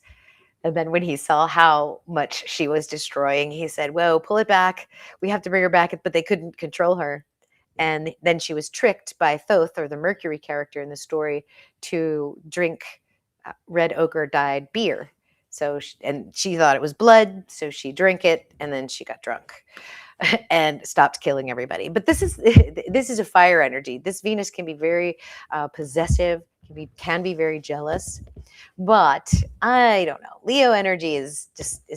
And then when he saw how much she was destroying, he said, whoa, pull it back. We have to bring her back. But they couldn't control her. And then she was tricked by Thoth, or the Mercury character in the story, to drink red ochre dyed beer. So, and she thought it was blood, so she drank it, and then she got drunk and stopped killing everybody. But this is a fire energy. This Venus can be very possessive, can be very jealous. But I don't know. Leo energy is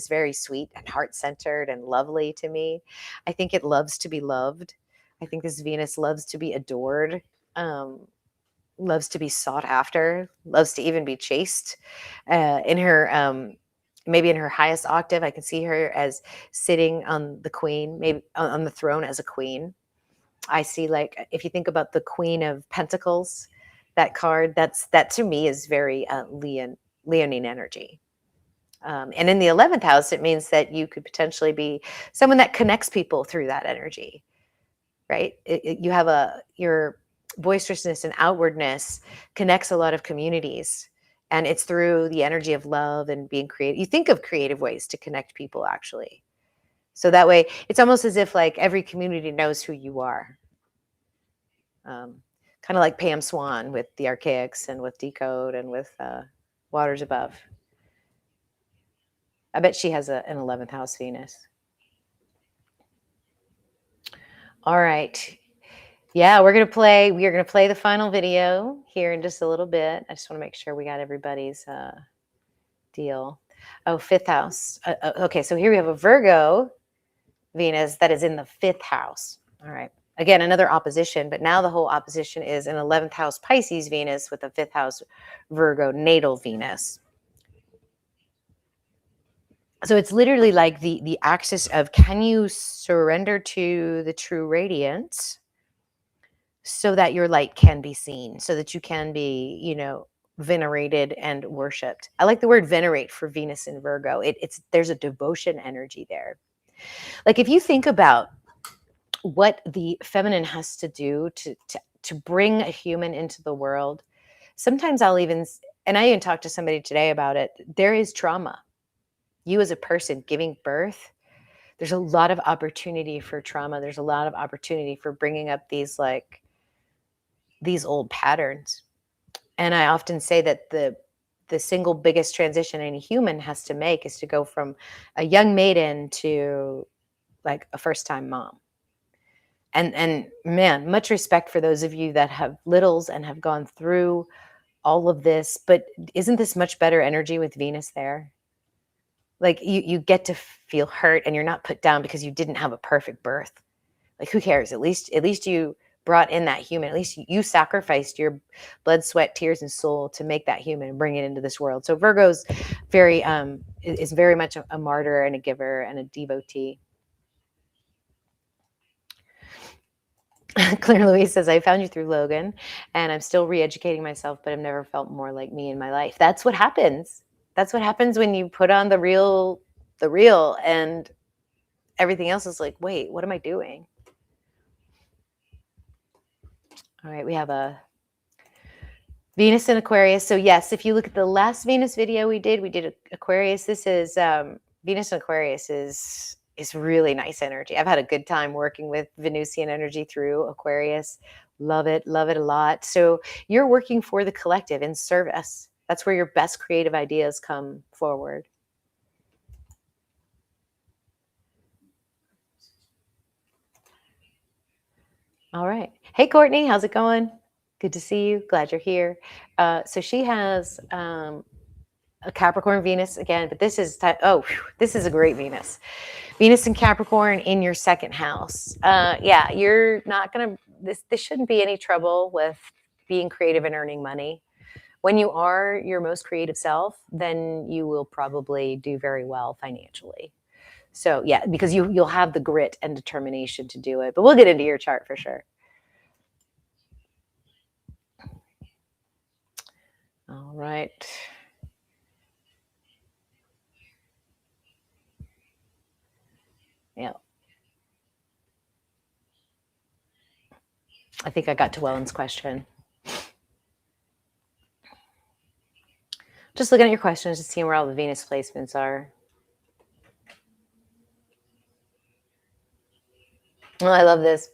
very sweet and heart-centered and lovely to me. I think it loves to be loved. I think this Venus loves to be adored, loves to be sought after, loves to even be chased. In her, maybe in her highest octave, I can see her as sitting on the queen, maybe on the throne as a queen. I see, like, if you think about the Queen of Pentacles, that card, that to me is very Leonine energy. And in the 11th house, it means that you could potentially be someone that connects people through that energy, right? You have your boisterousness and outwardness connects a lot of communities, and it's through the energy of love and being creative. You think of creative ways to connect people, actually. So that way, it's almost as if like every community knows who you are. Kind of like Pam Swan with the Archaics and with Decode and with Waters Above. I bet she has an 11th house Venus. All right. Yeah, we are going to play the final video here in just a little bit. I just want to make sure we got everybody's deal. Oh, 5th house. Okay, so here we have a Virgo Venus that is in the 5th house. All right. Again, another opposition, but now the whole opposition is an 11th house Pisces Venus with a 5th house Virgo natal Venus. So it's literally like the axis of, can you surrender to the true radiance so that your light can be seen, so that you can be, venerated and worshipped. I like the word venerate for Venus in Virgo. There's a devotion energy there. Like if you think about what the feminine has to do to bring a human into the world, sometimes and I even talked to somebody today about it, there is trauma. You as a person giving birth, there's a lot of opportunity for trauma. There's a lot of opportunity for bringing up these old patterns. And I often say that the single biggest transition any human has to make is to go from a young maiden to like a first-time mom. And man, much respect for those of you that have littles and have gone through all of this, but isn't this much better energy with Venus there? Like you get to feel hurt and you're not put down because you didn't have a perfect birth. Like who cares? At least you brought in that human. At least you sacrificed your blood, sweat, tears, and soul to make that human and bring it into this world. So Virgo's is very much a martyr and a giver and a devotee. Claire Louise says, I found you through Logan and I'm still re-educating myself, but I've never felt more like me in my life. That's what happens. That's what happens when you put on the real and everything else is like, wait, what am I doing? All right, we have a Venus in Aquarius. So yes, if you look at the last Venus video we did Aquarius. This is Venus in Aquarius is really nice energy. I've had a good time working with Venusian energy through Aquarius. Love it a lot. So you're working for the collective in service. That's where your best creative ideas come forward. All right. Hey, Courtney, how's it going? Good to see you. Glad you're here. So she has a Capricorn Venus again, but this is this is a great Venus. Venus in Capricorn in your second house. Yeah, you're not gonna. This shouldn't be any trouble with being creative and earning money. When you are your most creative self, then you will probably do very well financially. So yeah, because you'll have the grit and determination to do it. But we'll get into your chart for sure. All right. Yeah. I think I got to Wellen's question. Just looking at your questions, just seeing where all the Venus placements are. Oh, I love this.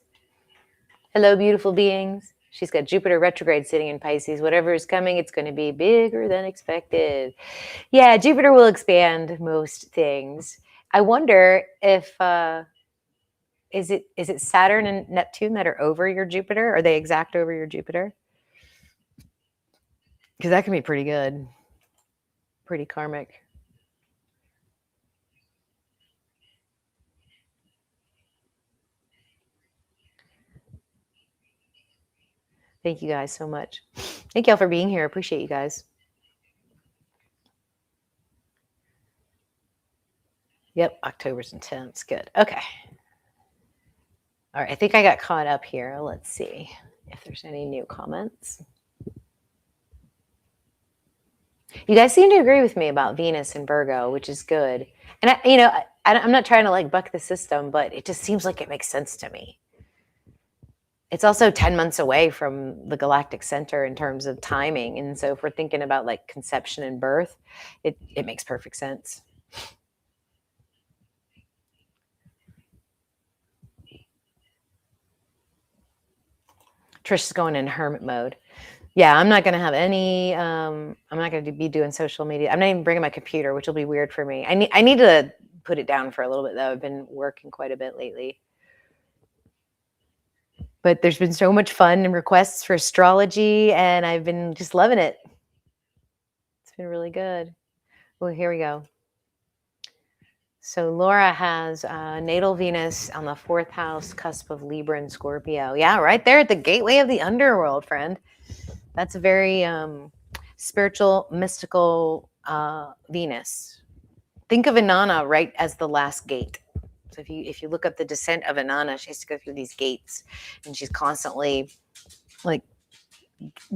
Hello, beautiful beings. She's got Jupiter retrograde sitting in Pisces. Whatever is coming, it's going to be bigger than expected. Yeah, Jupiter will expand most things. I wonder if is it Saturn and Neptune that are over your Jupiter? Are they exact over your Jupiter? Because that can be pretty good, pretty karmic. Thank you guys so much. Thank y'all for being here. Appreciate you guys. Yep, October's intense. Good. Okay. All right, I think I got caught up here. Let's see if there's any new comments. You guys seem to agree with me about Venus and Virgo, which is good. And I'm not trying to like buck the system, but it just seems like it makes sense to me. It's also 10 months away from the galactic center in terms of timing. And so if we're thinking about like conception and birth, it makes perfect sense. Trish is going in hermit mode. Yeah, I'm not going to have any, I'm not going to be doing social media. I'm not even bringing my computer, which will be weird for me. I need to put it down for a little bit though. I've been working quite a bit lately. But there's been so much fun and requests for astrology, and I've been just loving it. It's been really good. Well, here we go. So Laura has natal Venus on the 4th house, cusp of Libra and Scorpio. Yeah, right there at the gateway of the underworld, friend. That's a very spiritual, mystical Venus. Think of Inanna right as the last gate. So if you look up the descent of Inanna, she has to go through these gates, and she's constantly like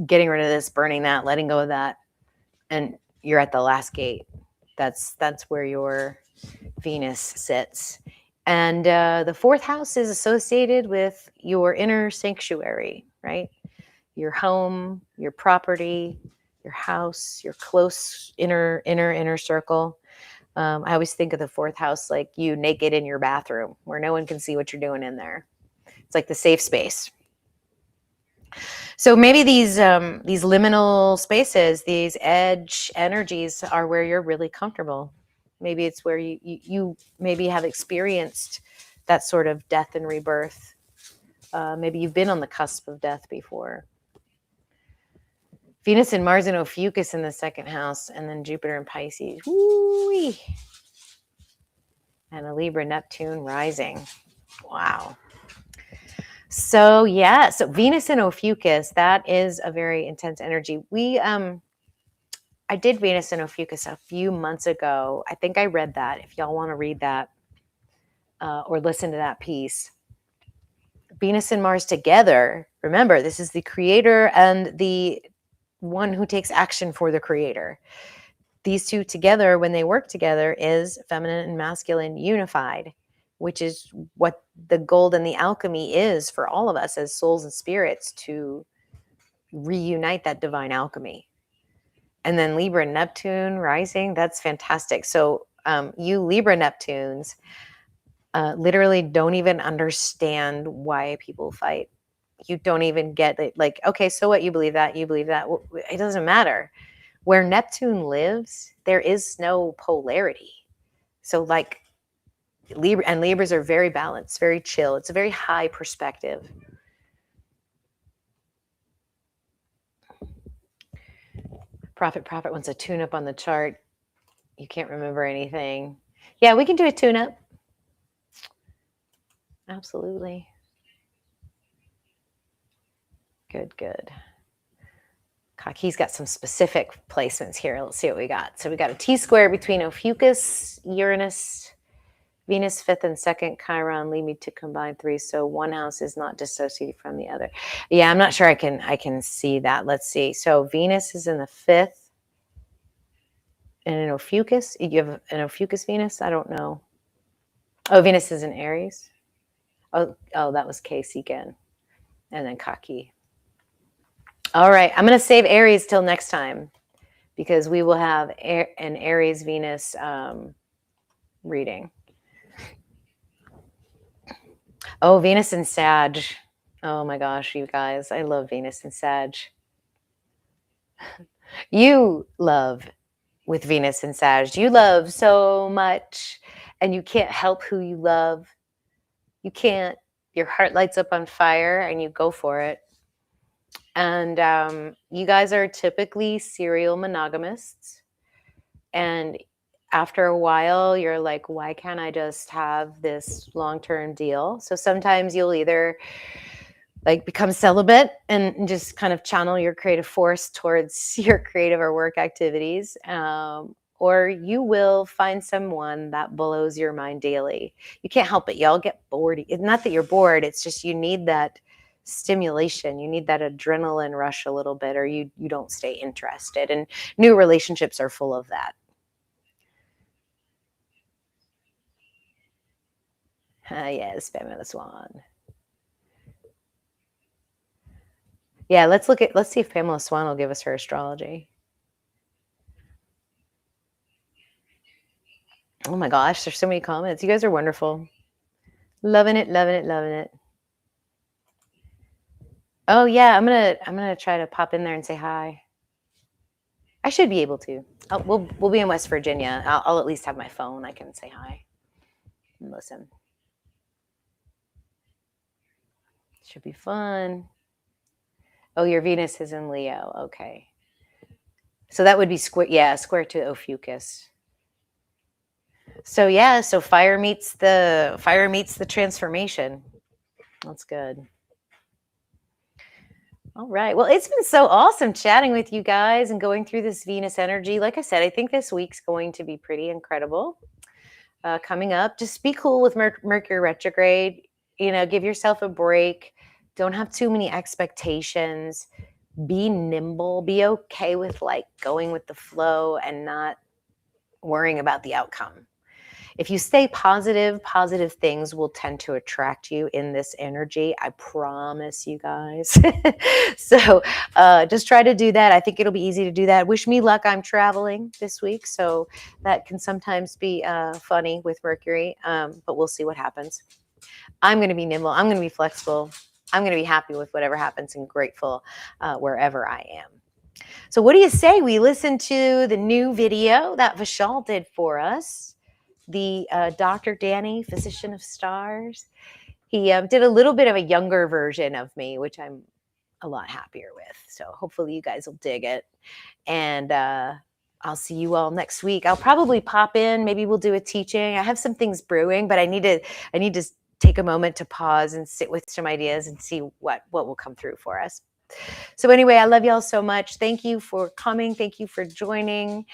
getting rid of this, burning that, letting go of that, and you're at the last gate. That's where your Venus sits. And the fourth house is associated with your inner sanctuary, right? Your home, your property, your house, your close inner circle. I always think of the fourth house like you naked in your bathroom where no one can see what you're doing in there. It's like the safe space. So maybe these liminal spaces, these edge energies are where you're really comfortable. Maybe it's where you maybe have experienced that sort of death and rebirth. Maybe you've been on the cusp of death before. Venus and Mars and Ophiuchus in the second house, and then Jupiter and Pisces. Woo-wee. And a Libra Neptune rising. Wow. So yeah, so Venus and Ophiuchus, that is a very intense energy. I did Venus and Ophiuchus a few months ago. I think I read that. If y'all want to read that or listen to that piece. Venus and Mars together. Remember, this is the creator and the one who takes action for the creator. These two together, when they work together, is feminine and masculine unified, which is what the gold and the alchemy is for all of us as souls and spirits, to reunite that divine alchemy. And then Libra and Neptune rising, that's fantastic. So you Libra Neptunes literally don't even understand why people fight. You don't even get it. Like, okay, so what? You believe that? Well, it doesn't matter. Where Neptune lives, there is no polarity. So like Libras are very balanced, very chill. It's a very high perspective. Prophet wants a tune-up on the chart. You can't remember anything. Yeah, we can do a tune-up. Absolutely. Good. Kaki's got some specific placements here. Let's see what we got. So we got a T-square between Ophiuchus, Uranus, Venus, 5th and 2nd, Chiron lead me to combine 3. So one house is not dissociated from the other. Yeah, I'm not sure I can see that. Let's see. So Venus is in the 5th. And an Ophiuchus. You have an Ophiuchus Venus? I don't know. Oh, Venus is in Aries. Oh, that was Casey again. And then Kaki. All right, I'm going to save Aries till next time because we will have an Aries Venus reading. Oh, Venus and Sag. Oh my gosh, you guys, I love Venus and Sag. You love with Venus and Sag. You love so much and you can't help who you love. You can't. Your heart lights up on fire and you go for it. And you guys are typically serial monogamists. And after a while, you're like, why can't I just have this long-term deal? So sometimes you'll either like become celibate and just kind of channel your creative force towards your creative or work activities. Or you will find someone that blows your mind daily. You can't help it. Y'all get bored. It's not that you're bored. It's just you need that stimulation. You need that adrenaline rush a little bit, or you don't stay interested. And new relationships are full of that. Yes, Pamela Swan. Yeah, let's see if Pamela Swan will give us her astrology. Oh my gosh, there's so many comments. You guys are wonderful. Loving it. Oh yeah, I'm gonna try to pop in there and say hi. I should be able to. We'll be in West Virginia. I'll at least have my phone. I can say hi and listen. Should be fun. Oh, your Venus is in Leo. Okay. So that would be square to Ophiuchus. So yeah, so fire meets the transformation. That's good. All right. Well, it's been so awesome chatting with you guys and going through this Venus energy. Like I said, I think this week's going to be pretty incredible. Coming up, just be cool with Mercury retrograde. Give yourself a break. Don't have too many expectations. Be nimble. Be okay with like going with the flow and not worrying about the outcome. If you stay positive, positive things will tend to attract you in this energy. I promise you guys. So just try to do that. I think it'll be easy to do that. Wish me luck. I'm traveling this week, so that can sometimes be funny with Mercury, but we'll see what happens. I'm going to be nimble. I'm going to be flexible. I'm going to be happy with whatever happens and grateful wherever I am. So what do you say we listen to the new video that Vishal did for us? The Dr. Danny, Physician of Stars. He did a little bit of a younger version of me, which I'm a lot happier with. So hopefully you guys will dig it. And I'll see you all next week. I'll probably pop in. Maybe we'll do a teaching. I have some things brewing, but I need to take a moment to pause and sit with some ideas and see what will come through for us. So anyway, I love y'all so much. Thank you for coming. Thank you for joining.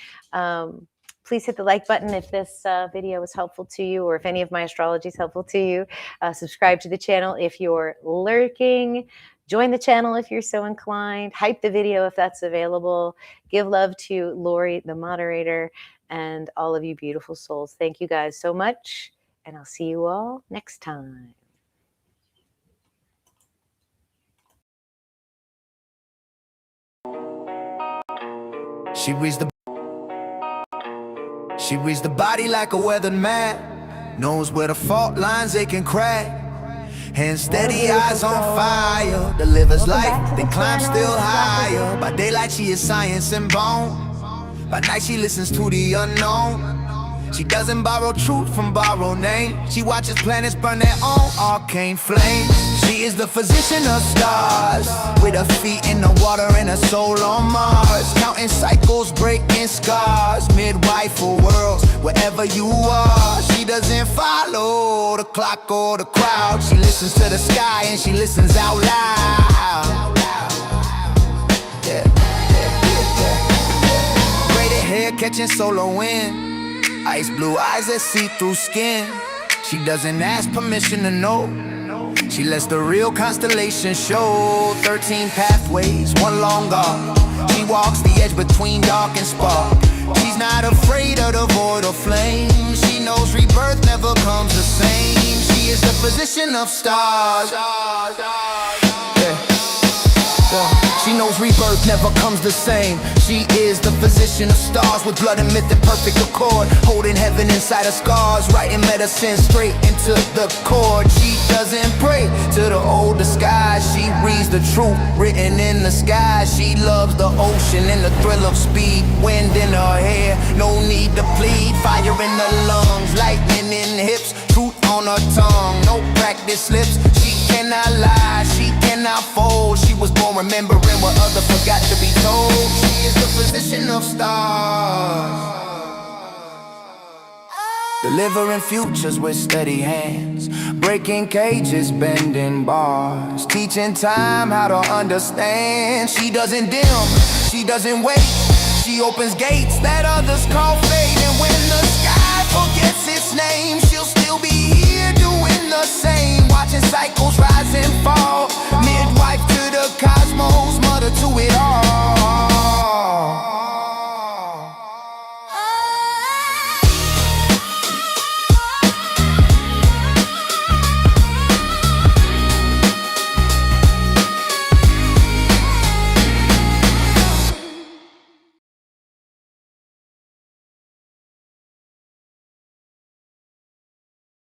Please hit the like button if this video was helpful to you, or if any of my astrology is helpful to you. Subscribe to the channel if you're lurking. Join the channel if you're so inclined. Hype the video if that's available. Give love to Lori, the moderator, and all of you beautiful souls. Thank you guys so much, and I'll see you all next time. She reads the body like a weathered map, knows where the fault lines they can crack. Hands steady, eyes on fire, delivers life, then climbs still higher. By daylight she is science and bone, by night she listens to the unknown. She doesn't borrow truth from borrowed name. She watches planets burn their own arcane flame. She is the physician of stars, with her feet in the water and her soul on Mars. Counting cycles, breaking scars, midwife for worlds, wherever you are. She doesn't follow the clock or the crowd. She listens to the sky and she listens out loud. Yeah. Braided hair catching solar wind, ice blue eyes that see through skin. She doesn't ask permission to know, she lets the real constellation show. 13 pathways, one long arc. She walks the edge between dark and spark. She's not afraid of the void or flame. She knows rebirth never comes the same. She is the physician of stars. She knows rebirth never comes the same. She is the physician of stars, with blood and myth in perfect accord, holding heaven inside her scars, writing medicine straight into the cord. She doesn't pray to the older skies, she reads the truth written in the sky. She loves the ocean and the thrill of speed, wind in her hair, no need to plead. Fire in the lungs, lightning in the hips, truth on her tongue, no practice slips. She cannot lie, she cannot fold. She was born remembering what others forgot to be told. She is the physician of stars, delivering futures with steady hands, breaking cages, bending bars, teaching time how to understand. She doesn't dim, she doesn't wait, she opens gates that others call fate. And when the sky forgets its name, she'll still be here doing the same, watching cycles rise and fall.